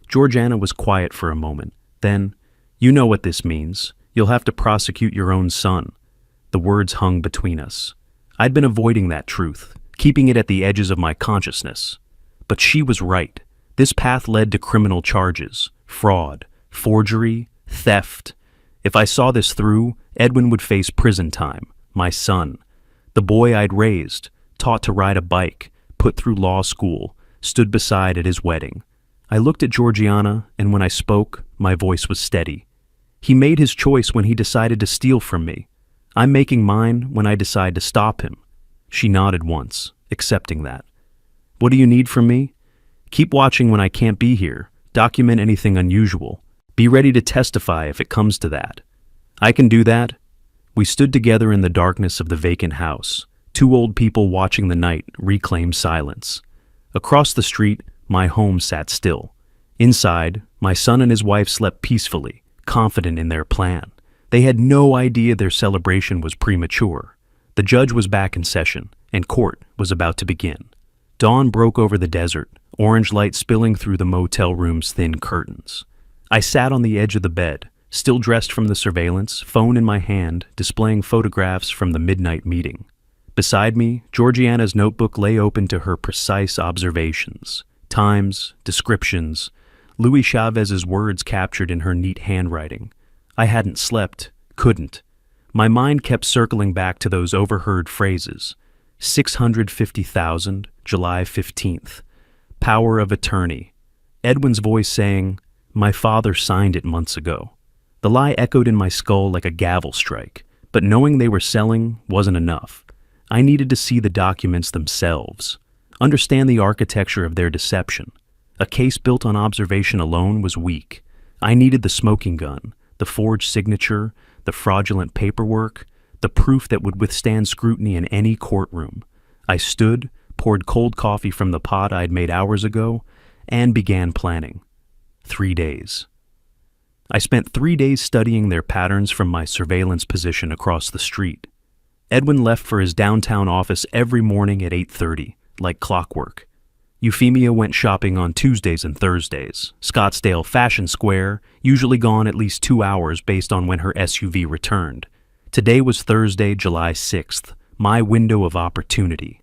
Speaker 1: Georgiana was quiet for a moment. Then, you know what this means. You'll have to prosecute your own son. The words hung between us. I'd been avoiding that truth, keeping it at the edges of my consciousness. But she was right. This path led to criminal charges, fraud, forgery, theft. If I saw this through, Edwin would face prison time, my son. The boy I'd raised, taught to ride a bike, put through law school, stood beside at his wedding. I looked at Georgiana, and when I spoke, my voice was steady. He made his choice when he decided to steal from me. I'm making mine when I decide to stop him. She nodded once, accepting that. What do you need from me? Keep watching when I can't be here. Document anything unusual. Be ready to testify if it comes to that. I can do that. We stood together in the darkness of the vacant house, 2 old people watching the night reclaim silence. Across the street, my home sat still. Inside, my son and his wife slept peacefully, confident in their plan. They had no idea their celebration was premature. The judge was back in session, and court was about to begin. Dawn broke over the desert, orange light spilling through the motel room's thin curtains. I sat on the edge of the bed, still dressed from the surveillance, phone in my hand, displaying photographs from the midnight meeting. Beside me, Georgiana's notebook lay open to her precise observations, times, descriptions, Luis Chavez's words captured in her neat handwriting. I hadn't slept, couldn't. My mind kept circling back to those overheard phrases. $650,000, July 15th. Power of attorney. Edwin's voice saying, "My father signed it months ago." The lie echoed in my skull like a gavel strike, but knowing they were selling wasn't enough. I needed to see the documents themselves, understand the architecture of their deception. A case built on observation alone was weak. I needed the smoking gun, the forged signature, the fraudulent paperwork, the proof that would withstand scrutiny in any courtroom. I stood, poured cold coffee from the pot I'd made hours ago, and began planning. 3 days. I spent 3 days studying their patterns from my surveillance position across the street. Edwin left for his downtown office every morning at 8:30, like clockwork. Euphemia went shopping on Tuesdays and Thursdays. Scottsdale Fashion Square, usually gone at least 2 hours based on when her SUV returned. Today was Thursday, July 6th, my window of opportunity.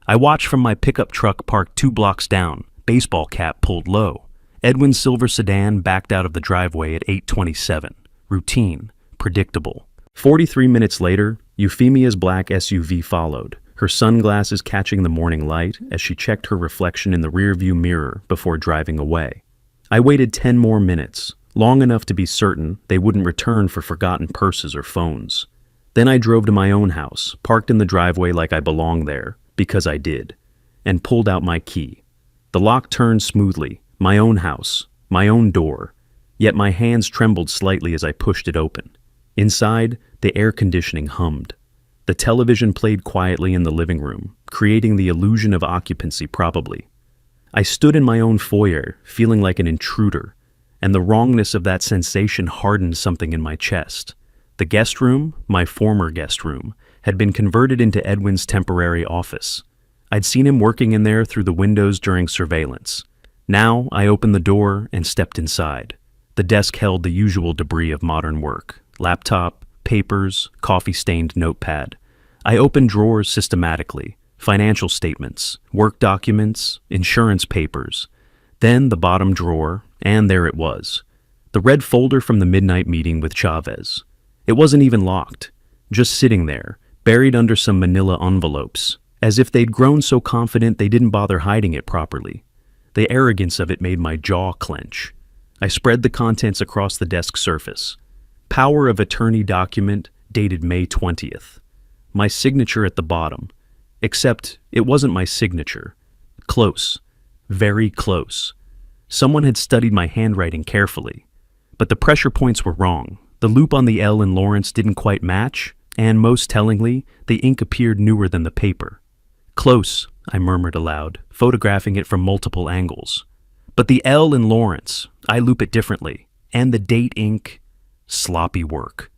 Speaker 1: I watched from my pickup truck parked 2 blocks down, baseball cap pulled low. Edwin's silver sedan backed out of the driveway at 8:27. Routine, predictable. 43 minutes later, Euphemia's black SUV followed, her sunglasses catching the morning light as she checked her reflection in the rearview mirror before driving away. I waited 10 more minutes, long enough to be certain they wouldn't return for forgotten purses or phones. Then I drove to my own house, parked in the driveway like I belonged there, because I did, and pulled out my key. The lock turned smoothly, my own house, my own door, yet my hands trembled slightly as I pushed it open. Inside, the air conditioning hummed. The television played quietly in the living room, creating the illusion of occupancy probably. I stood in my own foyer, feeling like an intruder, and the wrongness of that sensation hardened something in my chest. The guest room, my former guest room, had been converted into Edwin's temporary office. I'd seen him working in there through the windows during surveillance. Now I opened the door and stepped inside. The desk held the usual debris of modern work: laptop, papers, coffee-stained notepad. I opened drawers systematically: financial statements, work documents, insurance papers. Then the bottom drawer, and there it was. The red folder from the midnight meeting with Chavez. It wasn't even locked, just sitting there, buried under some manila envelopes, as if they'd grown so confident they didn't bother hiding it properly. The arrogance of it made my jaw clench. I spread the contents across the desk surface. Power of attorney document dated May 20th. My signature at the bottom. Except it wasn't my signature. Close. Very close. Someone had studied my handwriting carefully. But the pressure points were wrong. The loop on the L in Lawrence didn't quite match, and most tellingly, the ink appeared newer than the paper. "Close," I murmured aloud, photographing it from multiple angles. But the L in Lawrence, I loop it differently, and the date ink, sloppy work.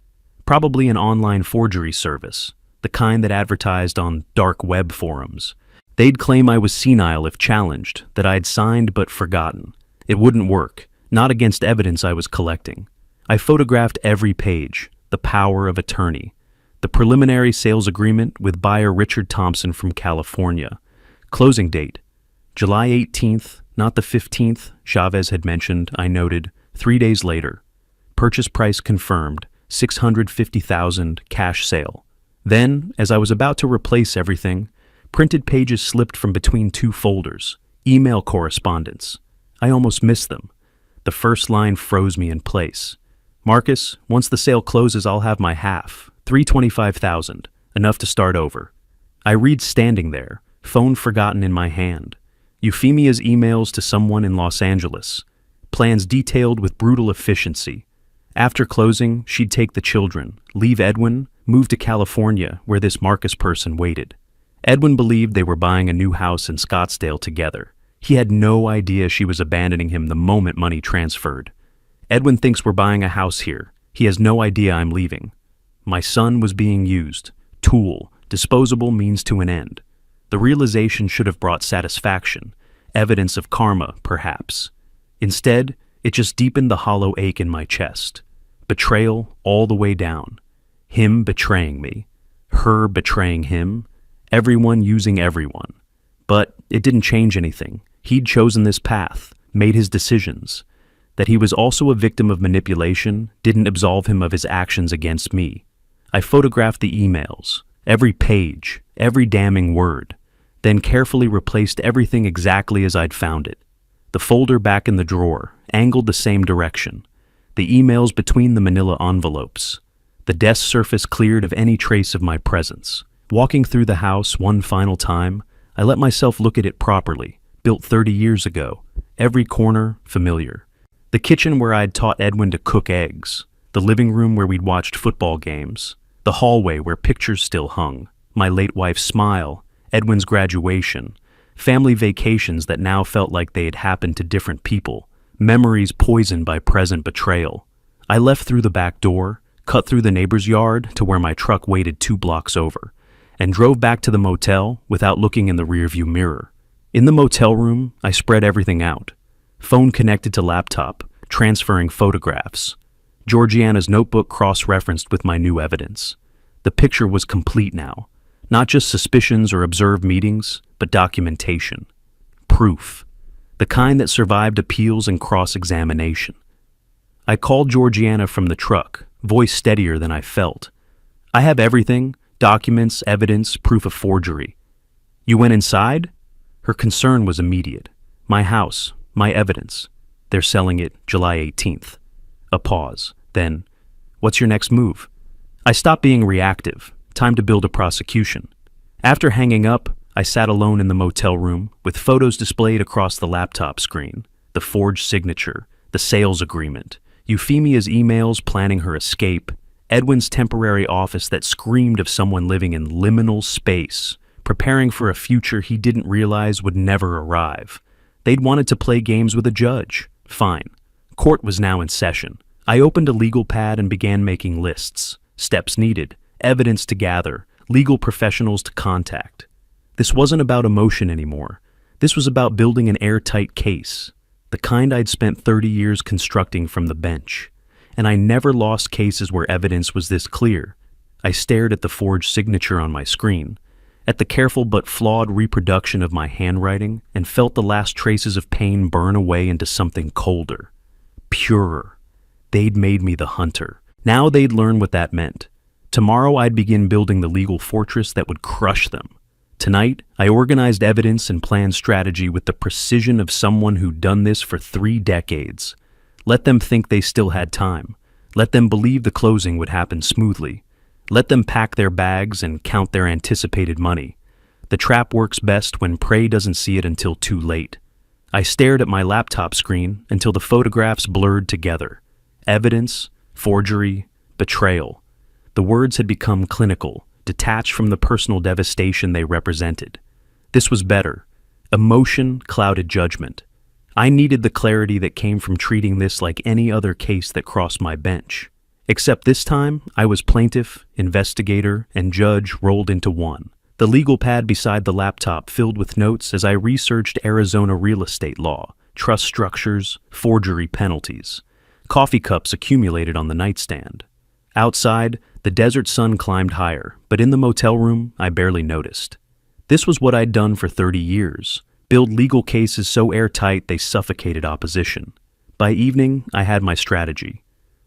Speaker 1: Probably an online forgery service, the kind that advertised on dark web forums. They'd claim I was senile if challenged, that I'd signed but forgotten. It wouldn't work, not against evidence I was collecting. I photographed every page: the power of attorney, the preliminary sales agreement with buyer Richard Thompson from California. Closing date, July 18th, not the 15th, Chavez had mentioned, I noted, 3 days later. Purchase price confirmed, $650,000, cash sale. Then, as I was about to replace everything, printed pages slipped from between 2 folders, email correspondence. I almost missed them. The first line froze me in place. "Marcus, once the sale closes, I'll have my half, $325,000, enough to start over." I read standing there, phone forgotten in my hand. Euphemia's emails to someone in Los Angeles. Plans detailed with brutal efficiency. After closing, she'd take the children, leave Edwin, move to California where this Marcus person waited. Edwin believed they were buying a new house in Scottsdale together. He had no idea she was abandoning him the moment money transferred. "Edwin thinks we're buying a house here. He has no idea I'm leaving." My son was being used. Tool, disposable means to an end. The realization should have brought satisfaction, evidence of karma, perhaps. Instead, it just deepened the hollow ache in my chest. Betrayal all the way down. Him betraying me. Her betraying him. Everyone using everyone. But it didn't change anything. He'd chosen this path, made his decisions. That he was also a victim of manipulation didn't absolve him of his actions against me. I photographed the emails, every page, every damning word, then carefully replaced everything exactly as I'd found it. The folder back in the drawer, angled the same direction. The emails between the manila envelopes. The desk surface cleared of any trace of my presence. Walking through the house one final time, I let myself look at it properly, built 30 years ago. Every corner familiar. The kitchen where I'd taught Edwin to cook eggs. The living room where we'd watched football games. The hallway where pictures still hung. My late wife's smile. Edwin's graduation. Family vacations that now felt like they had happened to different people. Memories poisoned by present betrayal. I left through the back door, cut through the neighbor's yard to where my truck waited 2 blocks over, and drove back to the motel without looking in the rearview mirror. In the motel room, I spread everything out. Phone connected to laptop, transferring photographs. Georgiana's notebook cross-referenced with my new evidence. The picture was complete now. Not just suspicions or observed meetings, but documentation. Proof. The kind that survived appeals and cross-examination. I called Georgiana from the truck, voice steadier than I felt. I have everything, documents, evidence, proof of forgery. You went inside? Her concern was immediate. My house, my evidence. They're selling it July 18th. A pause. Then, what's your next move? I stopped being reactive. Time to build a prosecution. After hanging up, I sat alone in the motel room with photos displayed across the laptop screen, the forged signature, the sales agreement, Euphemia's emails planning her escape, Edwin's temporary office that screamed of someone living in liminal space, preparing for a future he didn't realize would never arrive. They'd wanted to play games with a judge. Fine. Court was now in session. I opened a legal pad and began making lists. Steps needed, evidence to gather, legal professionals to contact. This wasn't about emotion anymore. This was about building an airtight case, the kind I'd spent 30 years constructing from the bench. And I never lost cases where evidence was this clear. I stared at the forged signature on my screen, at the careful but flawed reproduction of my handwriting, and felt the last traces of pain burn away into something colder, purer. They'd made me the hunter. Now they'd learn what that meant. Tomorrow I'd begin building the legal fortress that would crush them. Tonight, I organized evidence and planned strategy with the precision of someone who'd done this for 3 decades. Let them think they still had time. Let them believe the closing would happen smoothly. Let them pack their bags and count their anticipated money. The trap works best when prey doesn't see it until too late. I stared at my laptop screen until the photographs blurred together. Evidence, forgery, betrayal. The words had become clinical, detached from the personal devastation they represented. This was better. Emotion clouded judgment. I needed the clarity that came from treating this like any other case that crossed my bench. Except this time, I was plaintiff, investigator, and judge rolled into one. The legal pad beside the laptop filled with notes as I researched Arizona real estate law, trust structures, forgery penalties. Coffee cups accumulated on the nightstand. Outside, the desert sun climbed higher, but in the motel room, I barely noticed. This was what I'd done for 30 years. Build legal cases so airtight they suffocated opposition. By evening, I had my strategy.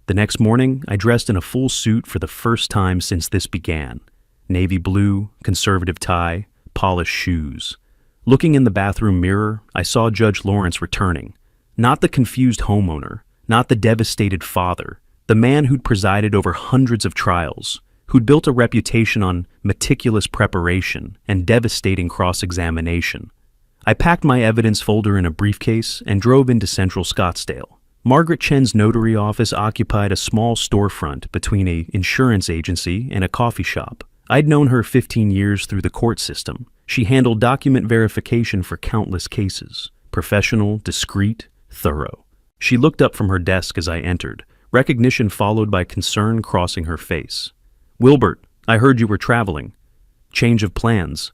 Speaker 1: The next morning, I dressed in a full suit for the first time since this began. Navy blue, conservative tie, polished shoes. Looking in the bathroom mirror, I saw Judge Lawrence returning. Not the confused homeowner, not the devastated father, the man who'd presided over hundreds of trials, who'd built a reputation on meticulous preparation and devastating cross-examination. I packed my evidence folder in a briefcase and drove into Central Scottsdale. Margaret Chen's notary office occupied a small storefront between an insurance agency and a coffee shop. I'd known her 15 years through the court system. She handled document verification for countless cases. Professional, discreet, thorough. She looked up from her desk as I entered, recognition followed by concern crossing her face. "Wilbert, I heard you were traveling. Change of plans."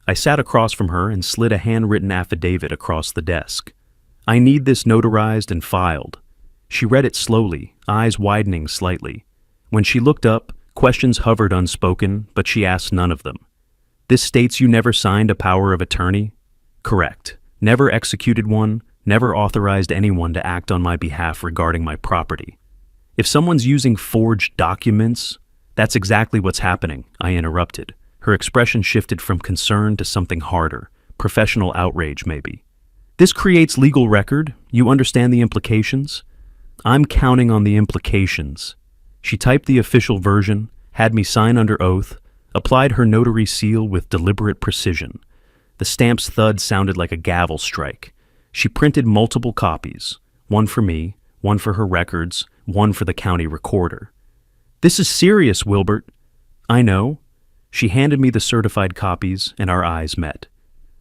Speaker 1: I sat across from her and slid a handwritten affidavit across the desk. "I need this notarized and filed." She read it slowly, eyes widening slightly. When she looked up, questions hovered unspoken, but she asked none of them. "This states you never signed a power of attorney?" "Correct. Never executed one, never authorized anyone to act on my behalf regarding my property." "If someone's using forged documents..." "That's exactly what's happening," I interrupted. Her expression shifted from concern to something harder, professional outrage maybe. This creates legal record. You understand the implications? I'm counting on the implications. She typed the official version, had me sign under oath, applied her notary seal with deliberate precision. The stamp's thud sounded like a gavel strike. She printed multiple copies, one for me, one for her records, one for the county recorder. This is serious, Wilbert. I know. She handed me the certified copies, and our eyes met.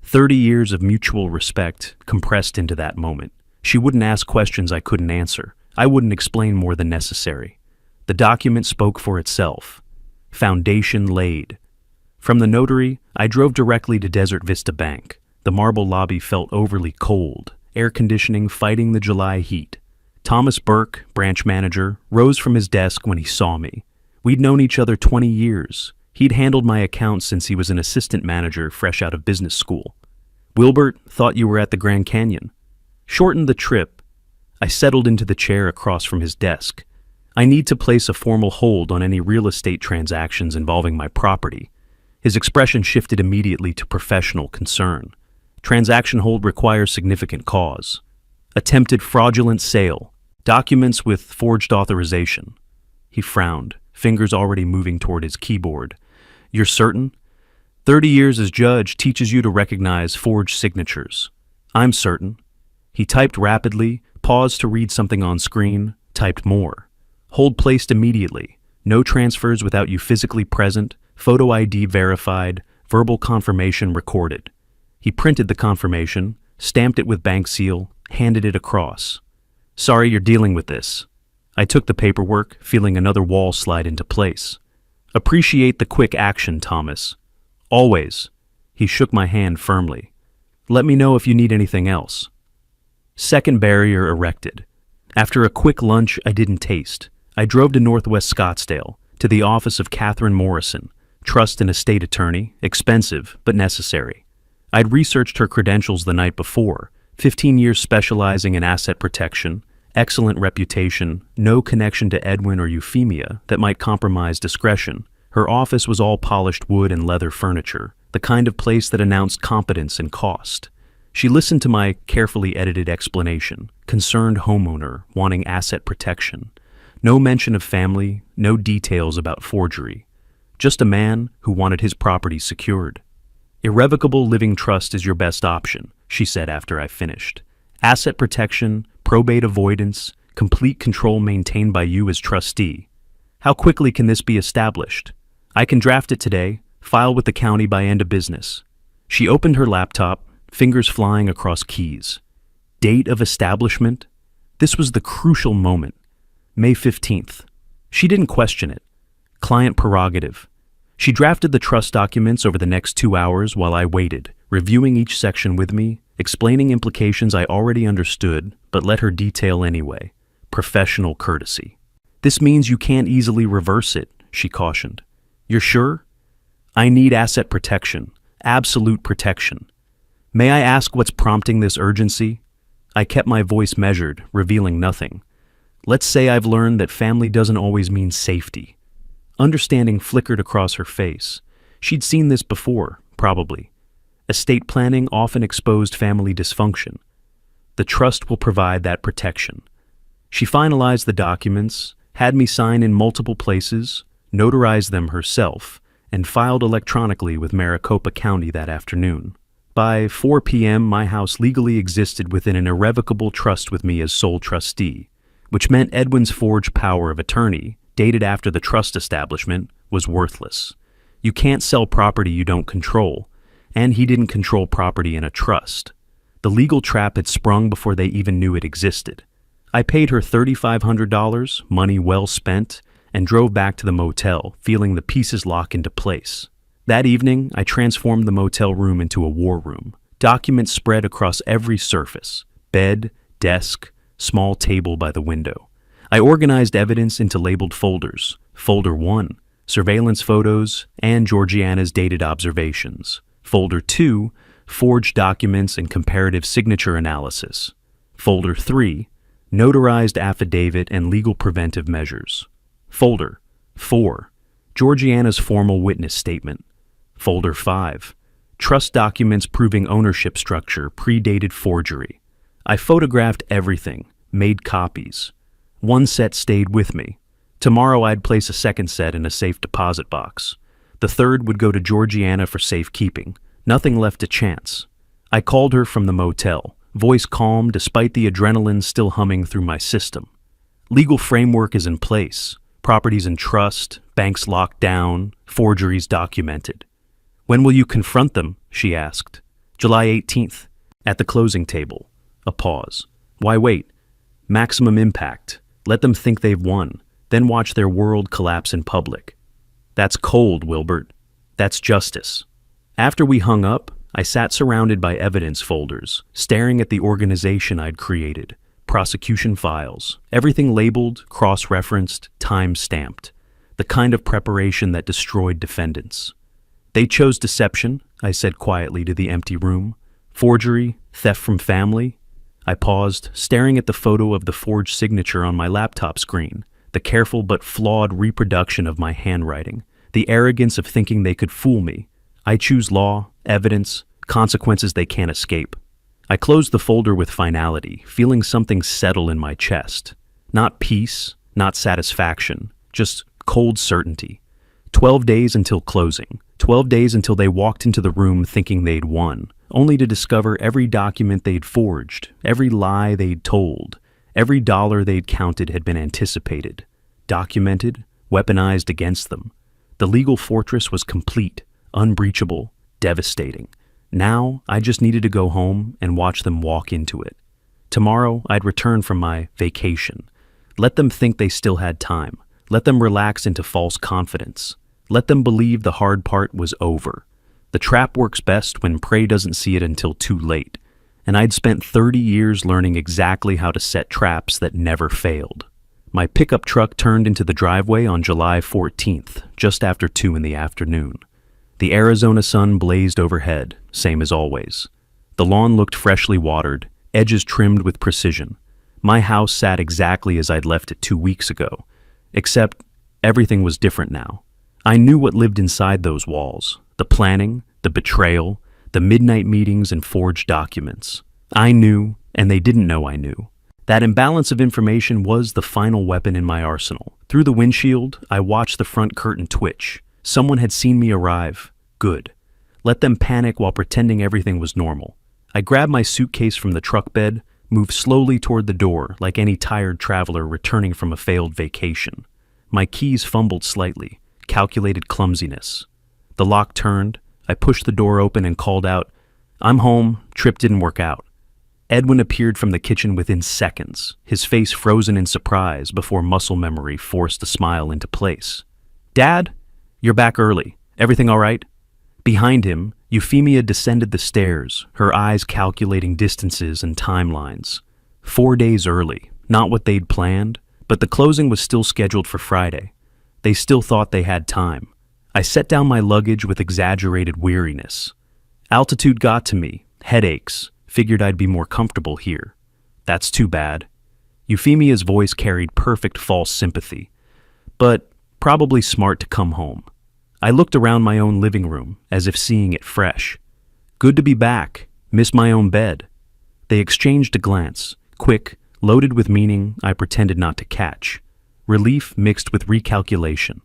Speaker 1: 30 years of mutual respect compressed into that moment. She wouldn't ask questions I couldn't answer. I wouldn't explain more than necessary. The document spoke for itself. Foundation laid. From the notary, I drove directly to Desert Vista Bank. The marble lobby felt overly cold, air conditioning fighting the July heat. Thomas Burke, branch manager, rose from his desk when he saw me. We'd known each other 20 years. He'd handled my accounts since he was an assistant manager fresh out of business school. Wilbert, thought you were at the Grand Canyon. Shortened the trip. I settled into the chair across from his desk. I need to place a formal hold on any real estate transactions involving my property. His expression shifted immediately to professional concern. Transaction hold requires significant cause. Attempted fraudulent sale. Documents with forged authorization. He frowned, fingers already moving toward his keyboard. You're certain? 30 years as judge teaches you to recognize forged signatures. I'm certain. He typed rapidly, paused to read something on screen, typed more. Hold placed immediately. No transfers without you physically present. Photo ID verified. Verbal confirmation recorded. He printed the confirmation, stamped it with bank seal, handed it across. Sorry you're dealing with this. I took the paperwork, feeling another wall slide into place. Appreciate the quick action, Thomas. Always. He shook my hand firmly. Let me know if you need anything else. Second barrier erected. After a quick lunch I didn't taste, I drove to Northwest Scottsdale, to the office of Catherine Morrison, trust and estate attorney, expensive but necessary. I'd researched her credentials the night before, 15 years specializing in asset protection, excellent reputation, no connection to Edwin or Euphemia that might compromise discretion. Her office was all polished wood and leather furniture, the kind of place that announced competence and cost. She listened to my carefully edited explanation, concerned homeowner wanting asset protection. No mention of family, no details about forgery. Just a man who wanted his property secured. Irrevocable living trust is your best option, she said after I finished. Asset protection, probate avoidance, complete control maintained by you as trustee. How quickly can this be established? I can draft it today, file with the county by end of business. She opened her laptop, fingers flying across keys. Date of establishment? This was the crucial moment. May 15th. She didn't question it. Client prerogative. She drafted the trust documents over the next 2 hours while I waited, reviewing each section with me, explaining implications I already understood, but let her detail anyway. Professional courtesy. This means you can't easily reverse it, she cautioned. You're sure? I need asset protection, absolute protection. May I ask what's prompting this urgency? I kept my voice measured, revealing nothing. Let's say I've learned that family doesn't always mean safety. Understanding flickered across her face. She'd seen this before, probably. Estate planning often exposed family dysfunction. The trust will provide that protection. She finalized the documents, had me sign in multiple places, notarized them herself, and filed electronically with Maricopa County that afternoon. By 4 p.m., my house legally existed within an irrevocable trust with me as sole trustee, which meant Edwin's forged power of attorney, dated after the trust establishment, was worthless. You can't sell property you don't control, and he didn't control property in a trust. The legal trap had sprung before they even knew it existed. I paid her $3,500, money well spent, and drove back to the motel, feeling the pieces lock into place. That evening, I transformed the motel room into a war room. Documents spread across every surface: bed, desk, small table by the window. I organized evidence into labeled folders. Folder 1, surveillance photos and Georgiana's dated observations. Folder 2, forged documents and comparative signature analysis. Folder 3, notarized affidavit and legal preventive measures. Folder 4, Georgiana's formal witness statement. Folder 5. Trust documents proving ownership structure predated forgery. I photographed everything, made copies. One set stayed with me. Tomorrow I'd place a second set in a safe deposit box. The third would go to Georgiana for safekeeping. Nothing left to chance. I called her from the motel, voice calm despite the adrenaline still humming through my system. Legal framework is in place. Properties in trust, banks locked down, forgeries documented. When will you confront them? She asked. July 18th, at the closing table. A pause. Why wait? Maximum impact. Let them think they've won, then watch their world collapse in public. That's cold, Wilbert. That's justice. After we hung up, I sat surrounded by evidence folders, staring at the organization I'd created. Prosecution files, everything labeled, cross-referenced, time-stamped. The kind of preparation that destroyed defendants. They chose deception, I said quietly to the empty room. Forgery, theft from family. I paused, staring at the photo of the forged signature on my laptop screen, the careful but flawed reproduction of my handwriting, the arrogance of thinking they could fool me. I choose law, evidence, consequences they can't escape. I closed the folder with finality, feeling something settle in my chest. Not peace, not satisfaction, just cold certainty. 12 days until closing. 12 days until they walked into the room thinking they'd won, only to discover every document they'd forged, every lie they'd told, every dollar they'd counted had been anticipated, documented, weaponized against them. The legal fortress was complete, unbreachable, devastating. Now, I just needed to go home and watch them walk into it. Tomorrow, I'd return from my vacation. Let them think they still had time. Let them relax into false confidence. Let them believe the hard part was over. The trap works best when prey doesn't see it until too late. And I'd spent 30 years learning exactly how to set traps that never failed. My pickup truck turned into the driveway on July 14th, just after 2 in the afternoon. The Arizona sun blazed overhead, same as always. The lawn looked freshly watered, edges trimmed with precision. My house sat exactly as I'd left it 2 weeks ago, except everything was different now. I knew what lived inside those walls, the planning, the betrayal, the midnight meetings and forged documents. I knew, and they didn't know I knew. That imbalance of information was the final weapon in my arsenal. Through the windshield, I watched the front curtain twitch. Someone had seen me arrive. Good. Let them panic while pretending everything was normal. I grabbed my suitcase from the truck bed, moved slowly toward the door like any tired traveler returning from a failed vacation. My keys fumbled slightly, calculated clumsiness. The lock turned. I pushed the door open and called out, "I'm home. Trip didn't work out." Edwin appeared from the kitchen within seconds, his face frozen in surprise before muscle memory forced a smile into place. "Dad? You're back early. Everything all right?" Behind him, Euphemia descended the stairs, her eyes calculating distances and timelines. 4 days early, not what they'd planned, but the closing was still scheduled for Friday. They still thought they had time. I set down my luggage with exaggerated weariness. Altitude got to me, headaches, figured I'd be more comfortable here. That's too bad. Euphemia's voice carried perfect false sympathy, but probably smart to come home. I looked around my own living room, as if seeing it fresh. Good to be back. Miss my own bed. They exchanged a glance, quick, loaded with meaning I pretended not to catch. Relief mixed with recalculation.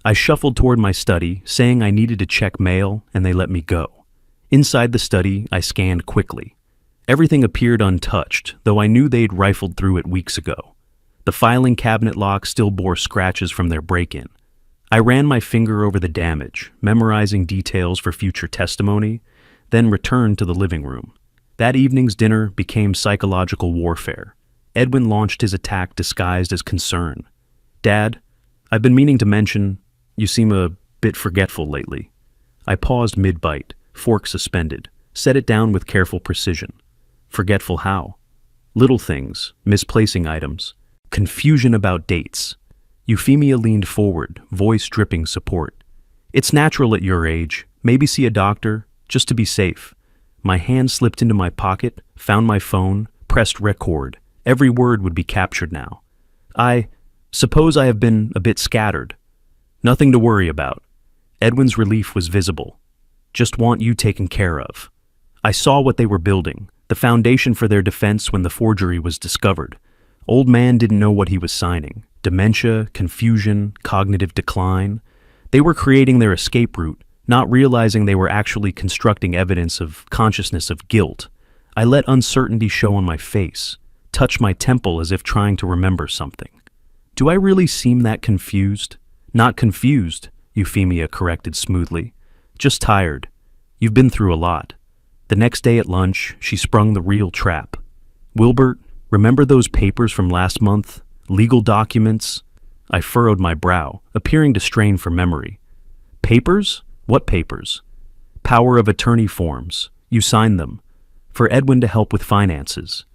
Speaker 1: I shuffled toward my study, saying I needed to check mail, and they let me go. Inside the study, I scanned quickly. Everything appeared untouched, though I knew they'd rifled through it weeks ago. The filing cabinet lock still bore scratches from their break-in. I ran my finger over the damage, memorizing details for future testimony, then returned to the living room. That evening's dinner became psychological warfare. Edwin launched his attack disguised as concern. "Dad, I've been meaning to mention, you seem a bit forgetful lately." I paused mid-bite, fork suspended, set it down with careful precision. Forgetful how? Little things, misplacing items, confusion about dates. Euphemia leaned forward, voice dripping support. "It's natural at your age. Maybe see a doctor, just to be safe." My hand slipped into my pocket, found my phone, pressed record. Every word would be captured now. "I suppose I have been a bit scattered." "Nothing to worry about." Edwin's relief was visible. just want you taken care of. I saw what they were building, the foundation for their defense when the forgery was discovered. Old man didn't know what he was signing. Dementia, confusion, cognitive decline. They were creating their escape route, not realizing they were actually constructing evidence of consciousness of guilt. I let uncertainty show on my face, touch my temple as if trying to remember something. Do I really seem that confused? Not confused, Euphemia corrected smoothly. Just tired. You've been through a lot. The next day at lunch, she sprung the real trap. Wilbert, remember those papers from last month? Legal documents? I furrowed my brow, appearing to strain for memory. Papers? What papers? Power of attorney forms. You signed them. For Edwin to help with finances.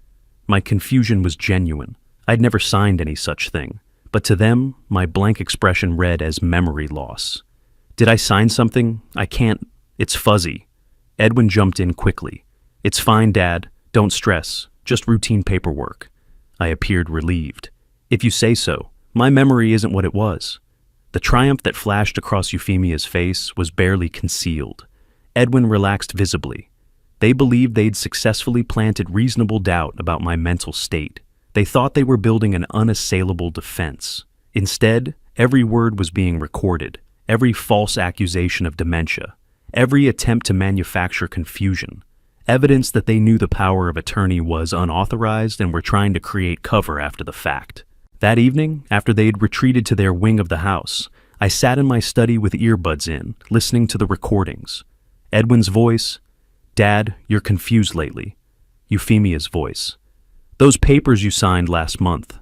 Speaker 1: My confusion was genuine. I'd never signed any such thing. But to them, my blank expression read as memory loss. Did I sign something? I can't. It's fuzzy. Edwin jumped in quickly. It's fine, Dad. Don't stress. Just routine paperwork. I appeared relieved. If you say so. My memory isn't what it was. The triumph that flashed across Euphemia's face was barely concealed. Edwin relaxed visibly. They believed they'd successfully planted reasonable doubt about my mental state. They thought they were building an unassailable defense. Instead, every word was being recorded, every false accusation of dementia, every attempt to manufacture confusion, evidence that they knew the power of attorney was unauthorized and were trying to create cover after the fact. That evening, after they'd retreated to their wing of the house, I sat in my study with earbuds in, listening to the recordings. Edwin's voice, Dad, you're confused lately. Euphemia's voice. Those papers you signed last month.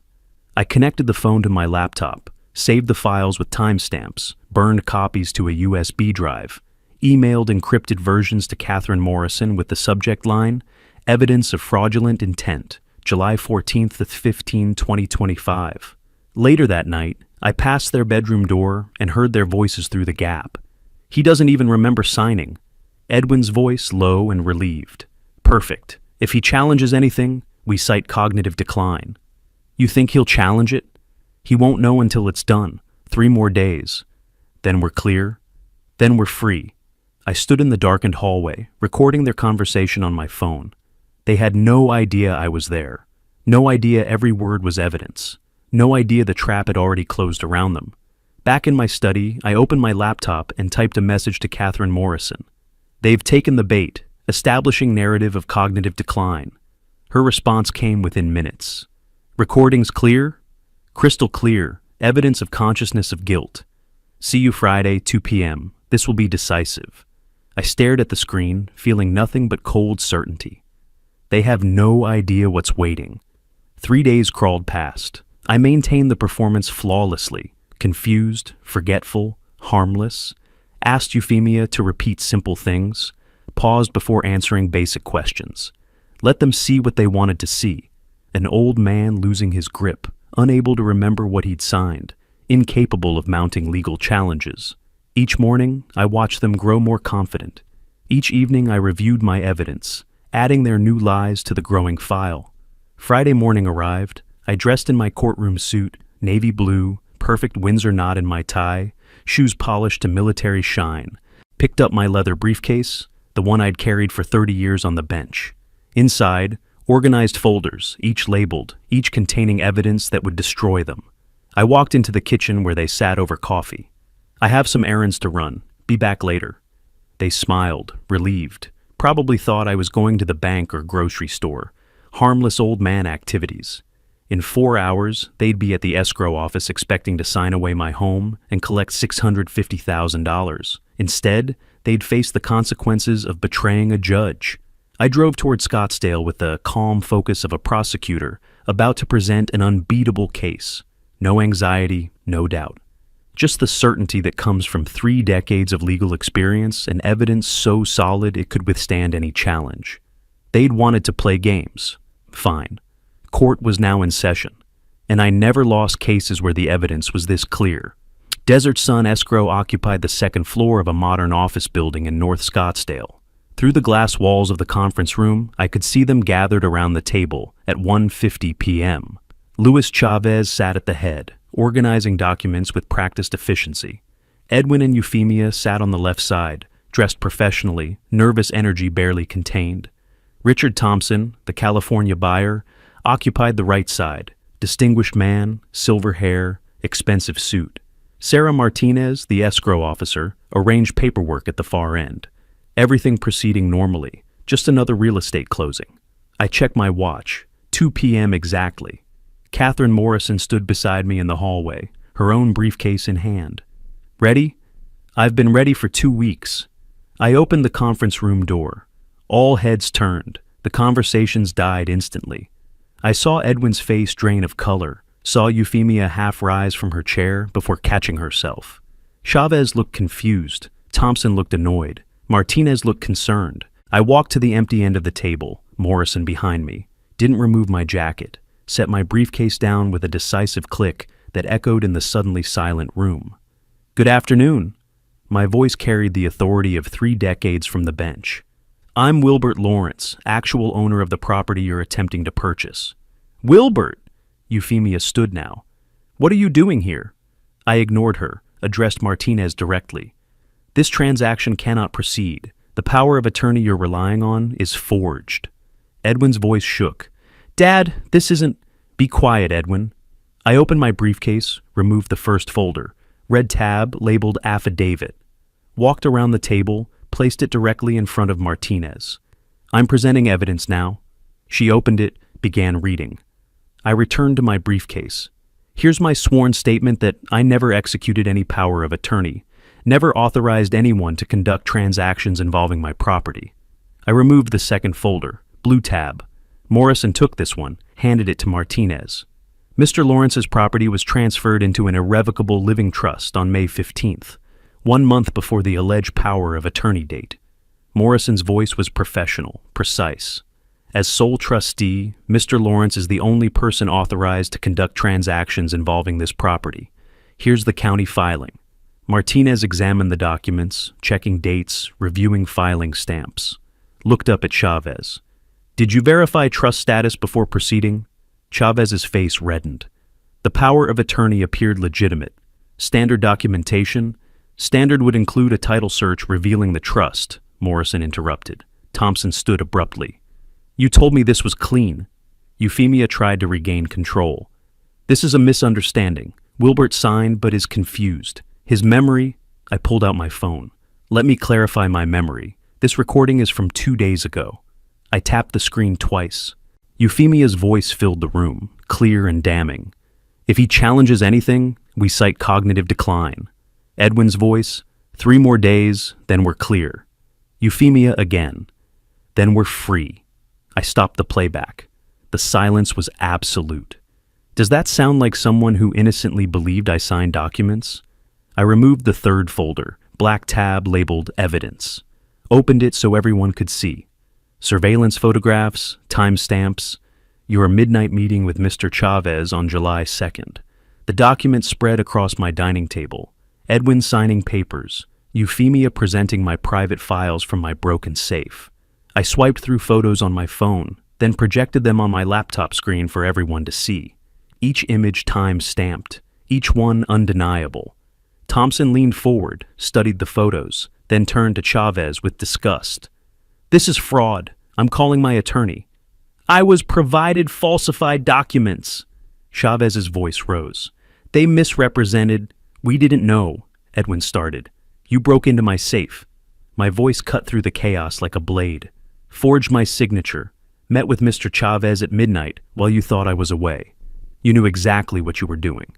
Speaker 1: I connected the phone to my laptop, saved the files with timestamps, burned copies to a USB drive, emailed encrypted versions to Catherine Morrison with the subject line, Evidence of Fraudulent Intent, July 14th to 15, 2025. Later that night, I passed their bedroom door and heard their voices through the gap. He doesn't even remember signing. Edwin's voice low and relieved. Perfect. If he challenges anything, we cite cognitive decline. You think he'll challenge it? He won't know until it's done. 3 more days. Then we're clear. Then we're free. I stood in the darkened hallway, recording their conversation on my phone. They had no idea I was there. No idea every word was evidence. No idea the trap had already closed around them. Back in my study, I opened my laptop and typed a message to Catherine Morrison. They've taken the bait, establishing narrative of cognitive decline. Her response came within minutes. Recordings clear? Crystal clear. Evidence of consciousness of guilt. See you Friday, 2 p.m. This will be decisive. I stared at the screen, feeling nothing but cold certainty. They have no idea what's waiting. 3 days crawled past. I maintained the performance flawlessly, confused, forgetful, harmless, asked Euphemia to repeat simple things, paused before answering basic questions. Let them see what they wanted to see. An old man losing his grip, unable to remember what he'd signed, incapable of mounting legal challenges. Each morning, I watched them grow more confident. Each evening, I reviewed my evidence, adding their new lies to the growing file. Friday morning arrived. I dressed in my courtroom suit, navy blue, perfect Windsor knot in my tie, shoes polished to military shine, picked up my leather briefcase, the one I'd carried for 30 years on the bench. Inside, organized folders, each labeled, each containing evidence that would destroy them. I walked into the kitchen where they sat over coffee. I have some errands to run. Be back later. They smiled, relieved, probably thought I was going to the bank or grocery store. Harmless old man activities. In 4 hours, they'd be at the escrow office expecting to sign away my home and collect $650,000. Instead, they'd face the consequences of betraying a judge. I drove toward Scottsdale with the calm focus of a prosecutor about to present an unbeatable case. No anxiety, no doubt. Just the certainty that comes from 3 decades of legal experience and evidence so solid it could withstand any challenge. They'd wanted to play games. Fine. Court was now in session, and I never lost cases where the evidence was this clear. Desert Sun Escrow occupied the 2nd floor of a modern office building in North Scottsdale. Through the glass walls of the conference room, I could see them gathered around the table at 1:50 p.m. Luis Chavez sat at the head, organizing documents with practiced efficiency. Edwin and Euphemia sat on the left side, dressed professionally, nervous energy barely contained. Richard Thompson, the California buyer, occupied the right side, distinguished man, silver hair, expensive suit. Sarah Martinez, the escrow officer, arranged paperwork at the far end. Everything proceeding normally, just another real estate closing. I checked my watch, 2 p.m. exactly. Catherine Morrison stood beside me in the hallway, her own briefcase in hand. Ready? I've been ready for 2 weeks. I opened the conference room door. All heads turned. The conversations died instantly. I saw Edwin's face drain of color, saw Euphemia half rise from her chair before catching herself. Chavez looked confused. Thompson looked annoyed. Martinez looked concerned. I walked to the empty end of the table, Morrison behind me, didn't remove my jacket, set my briefcase down with a decisive click that echoed in the suddenly silent room. Good afternoon. My voice carried the authority of 3 decades from the bench. I'm Wilbert Lawrence, actual owner of the property you're attempting to purchase. Wilbert! Euphemia stood now. What are you doing here? I ignored her, addressed Martinez directly. This transaction cannot proceed. The power of attorney you're relying on is forged. Edwin's voice shook. Dad, this isn't... Be quiet, Edwin. I opened my briefcase, removed the first folder, read tab labeled affidavit, walked around the table, placed it directly in front of Martinez. I'm presenting evidence now. She opened it, began reading. I returned to my briefcase. Here's my sworn statement that I never executed any power of attorney, never authorized anyone to conduct transactions involving my property. I removed the second folder, blue tab. Morrison took this one, handed it to Martinez. Mr. Lawrence's property was transferred into an irrevocable living trust on May 15th, 1 month before the alleged power of attorney date. Morrison's voice was professional, precise. As sole trustee, Mr. Lawrence is the only person authorized to conduct transactions involving this property. Here's the county filing. Martinez examined the documents, checking dates, reviewing filing stamps. Looked up at Chavez. Did you verify trust status before proceeding? Chavez's face reddened. The power of attorney appeared legitimate. Standard documentation? Standard would include a title search revealing the trust, Morrison interrupted. Thompson stood abruptly. You told me this was clean. Euphemia tried to regain control. This is a misunderstanding. Wilbert signed but is confused. His memory... I pulled out my phone. Let me clarify my memory. This recording is from 2 days ago. I tapped the screen twice. Euphemia's voice filled the room, clear and damning. If he challenges anything, we cite cognitive decline. Edwin's voice, 3 more days, then we're clear. Euphemia again. Then we're free. I stopped the playback. The silence was absolute. Does that sound like someone who innocently believed I signed documents? I removed the third folder, black tab labeled evidence. Opened it so everyone could see. Surveillance photographs, timestamps. Your midnight meeting with Mr. Chavez on July 2nd. The document spread across my dining table. Edwin signing papers. Euphemia presenting my private files from my broken safe. I swiped through photos on my phone, then projected them on my laptop screen for everyone to see. Each image time-stamped, each one undeniable. Thompson leaned forward, studied the photos, then turned to Chavez with disgust. This is fraud. I'm calling my attorney. I was provided falsified documents. Chavez's voice rose. They misrepresented. We didn't know, Edwin started. You broke into my safe. My voice cut through the chaos like a blade. Forged my signature. Met with Mr. Chavez at midnight while you thought I was away. You knew exactly what you were doing.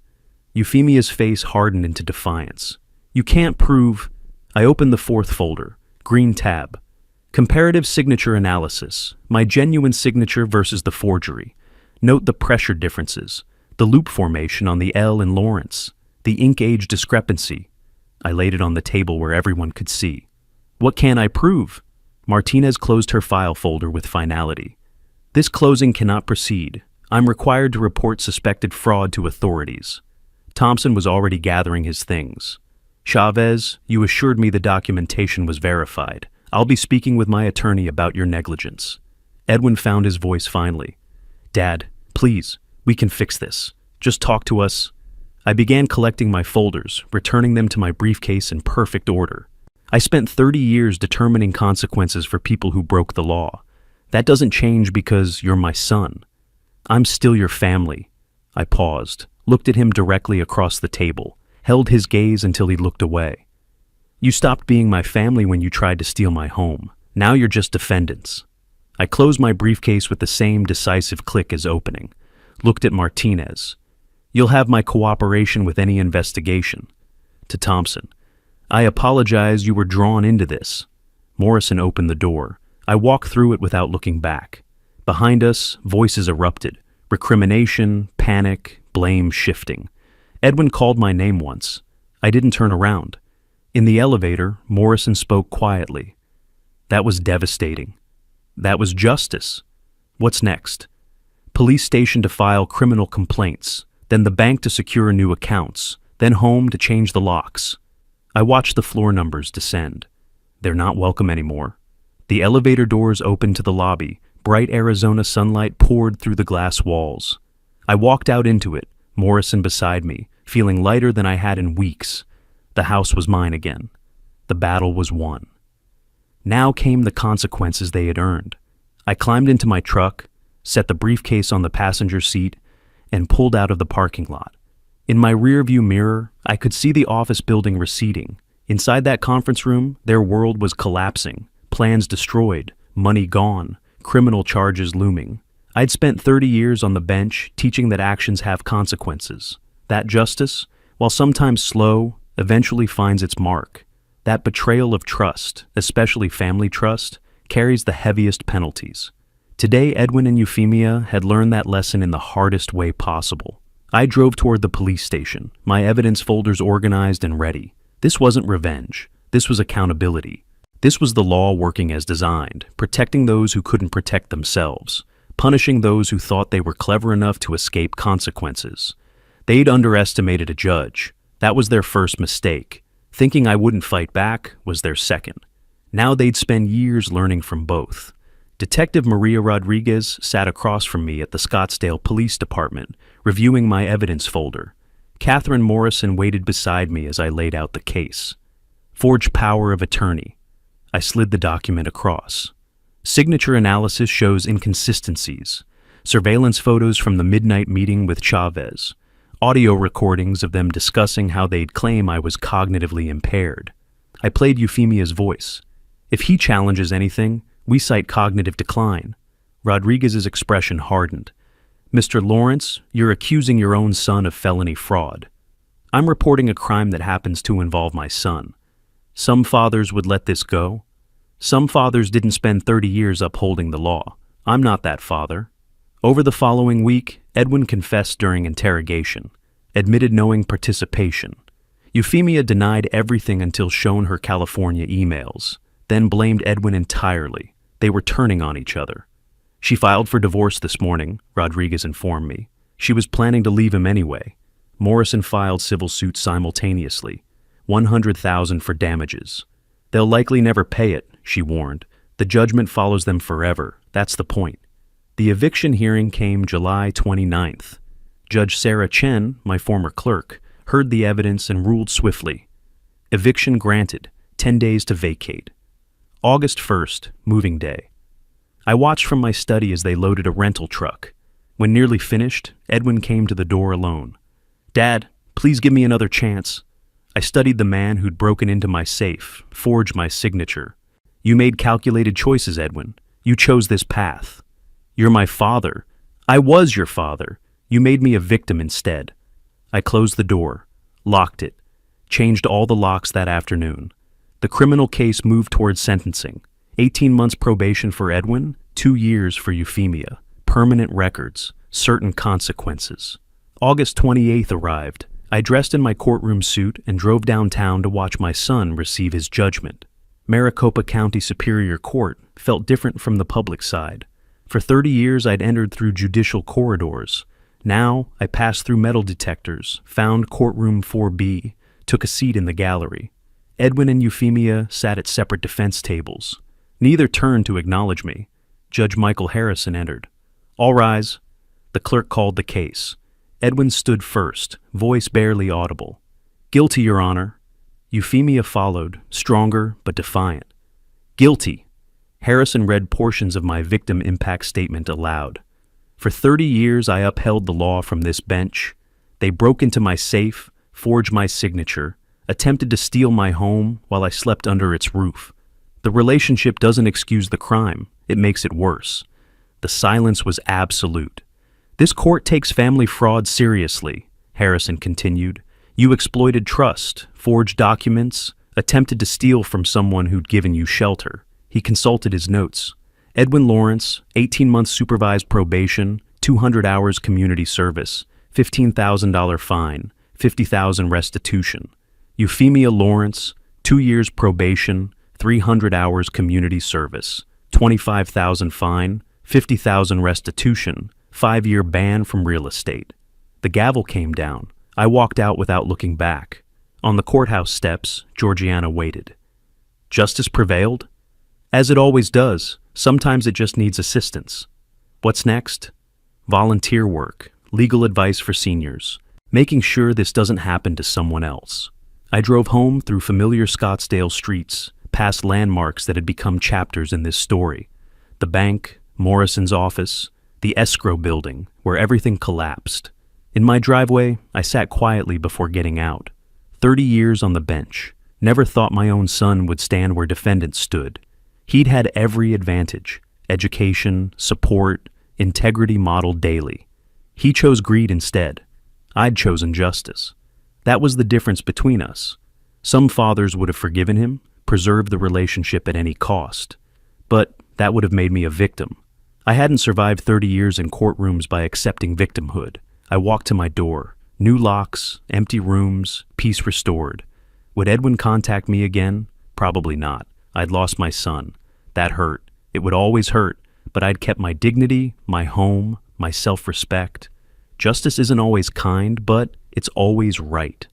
Speaker 1: Euphemia's face hardened into defiance. You can't prove... I opened the fourth folder. Green tab. Comparative signature analysis. My genuine signature versus the forgery. Note the pressure differences. The loop formation on the L in Lawrence. The ink age discrepancy. I laid it on the table where everyone could see. What can I prove? Martinez closed her file folder with finality. This closing cannot proceed. I'm required to report suspected fraud to authorities. Thompson was already gathering his things. Chavez, you assured me the documentation was verified. I'll be speaking with my attorney about your negligence. Edwin found his voice finally. Dad, please, we can fix this. Just talk to us. I began collecting my folders, returning them to my briefcase in perfect order. I spent 30 years determining consequences for people who broke the law. That doesn't change because you're my son. I'm still your family." I paused, looked at him directly across the table, held his gaze until he looked away. "You stopped being my family when you tried to steal my home. Now you're just defendants." I closed my briefcase with the same decisive click as opening, looked at Martinez. "You'll have my cooperation with any investigation." To Thompson, "I apologize you were drawn into this." Morrison opened the door. I walked through it without looking back. Behind us, voices erupted. Recrimination, panic, blame shifting. Edwin called my name once. I didn't turn around. In the elevator, Morrison spoke quietly. "That was devastating. That was justice. What's next?" "Police station to file criminal complaints, then the bank to secure new accounts, then home to change the locks." I watched the floor numbers descend. They're not welcome anymore. The elevator doors opened to the lobby. Bright Arizona sunlight poured through the glass walls. I walked out into it, Morrison beside me, feeling lighter than I had in weeks. The house was mine again. The battle was won. Now came the consequences they had earned. I climbed into my truck, set the briefcase on the passenger seat, and pulled out of the parking lot. In my rearview mirror, I could see the office building receding. Inside that conference room, their world was collapsing, plans destroyed, money gone, criminal charges looming. I'd spent 30 years on the bench teaching that actions have consequences. That justice, while sometimes slow, eventually finds its mark. That betrayal of trust, especially family trust, carries the heaviest penalties. Today, Edwin and Euphemia had learned that lesson in the hardest way possible. I drove toward the police station, my evidence folders organized and ready. This wasn't revenge. This was accountability. This was the law working as designed, protecting those who couldn't protect themselves, punishing those who thought they were clever enough to escape consequences. They'd underestimated a judge. That was their first mistake. Thinking I wouldn't fight back was their second. Now they'd spend years learning from both. Detective Maria Rodriguez sat across from me at the Scottsdale Police Department, reviewing my evidence folder. Catherine Morrison waited beside me as I laid out the case. Forged power of attorney. I slid the document across. Signature analysis shows inconsistencies. Surveillance photos from the midnight meeting with Chavez. Audio recordings of them discussing how they'd claim I was cognitively impaired. I played Euphemia's voice. "If he challenges anything, we cite cognitive decline." Rodriguez's expression hardened. "Mr. Lawrence, you're accusing your own son of felony fraud." "I'm reporting a crime that happens to involve my son. Some fathers would let this go. Some fathers didn't spend 30 years upholding the law. I'm not that father." Over the following week, Edwin confessed during interrogation, admitted knowing participation. Euphemia denied everything until shown her California emails, then blamed Edwin entirely. They were turning on each other. "She filed for divorce this morning," Rodriguez informed me. "She was planning to leave him anyway." Morrison filed civil suit simultaneously, $100,000 for damages. "They'll likely never pay it," she warned. "The judgment follows them forever. That's the point." The eviction hearing came July 29th. Judge Sarah Chen, my former clerk, heard the evidence and ruled swiftly. Eviction granted, 10 days to vacate. August 1st, moving day. I watched from my study as they loaded a rental truck. When nearly finished, Edwin came to the door alone. "Dad, please give me another chance." I studied the man who'd broken into my safe, forged my signature. "You made calculated choices, Edwin. You chose this path. You're my father. I was your father. You made me a victim instead." I closed the door, locked it, changed all the locks that afternoon. The criminal case moved towards sentencing. 18 months probation for Edwin, 2 years for Euphemia. Permanent records, certain consequences. August 28th arrived. I dressed in my courtroom suit and drove downtown to watch my son receive his judgment. Maricopa County Superior Court felt different from the public side. For 30 years I'd entered through judicial corridors. Now I passed through metal detectors, found courtroom 4B, took a seat in the gallery. Edwin and Euphemia sat at separate defense tables. Neither turned to acknowledge me. Judge Michael Harrison entered. "All rise." The clerk called the case. Edwin stood first, voice barely audible. "Guilty, Your Honor." Euphemia followed, stronger but defiant. Guilty. Harrison read portions of my victim impact statement aloud. For 30 years I upheld the law from this bench. They broke into my safe, forged my signature, attempted to steal my home while I slept under its roof. The relationship doesn't excuse the crime, it makes it worse. The silence was absolute. This court takes family fraud seriously, Harrison continued. You exploited trust, forged documents, attempted to steal from someone who'd given you shelter. He consulted his notes. Edwin Lawrence, 18 months supervised probation, 200 hours community service, $15,000 fine, $50,000 restitution. Euphemia Lawrence, 2 years probation, 300 hours community service, $25,000 fine, $50,000 restitution, 5-year ban from real estate. The gavel came down. I walked out without looking back. On the courthouse steps, Georgiana waited. Justice prevailed? As it always does, sometimes it just needs assistance. What's next? Volunteer work, legal advice for seniors, making sure this doesn't happen to someone else. I drove home through familiar Scottsdale streets, past landmarks that had become chapters in this story. The bank, Morrison's office, the escrow building, where everything collapsed. In my driveway, I sat quietly before getting out. 30 years on the bench. Never thought my own son would stand where defendants stood. He'd had every advantage: education, support, integrity modeled daily. He chose greed instead. I'd chosen justice. That was the difference between us. Some fathers would have forgiven him, preserved the relationship at any cost. But that would have made me a victim. I hadn't survived 30 years in courtrooms by accepting victimhood. I walked to my door. New locks, empty rooms, peace restored. Would Edwin contact me again? Probably not. I'd lost my son. That hurt. It would always hurt, but I'd kept my dignity, my home, my self-respect. Justice isn't always kind, but it's always right.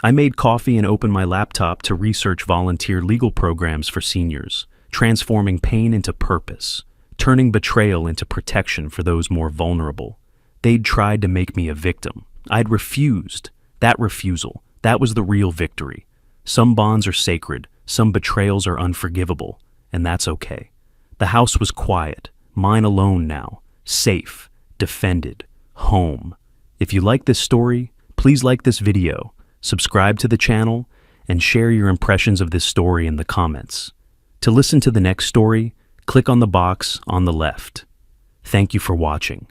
Speaker 1: I made coffee and opened my laptop to research volunteer legal programs for seniors, transforming pain into purpose, turning betrayal into protection for those more vulnerable. They'd tried to make me a victim. I'd refused. That refusal, that was the real victory. Some bonds are sacred, some betrayals are unforgivable, and that's okay. The house was quiet, mine alone now, safe, defended, home. If you like this story, please like this video, subscribe to the channel, and share your impressions of this story in the comments. To listen to the next story, click on the box on the left. Thank you for watching.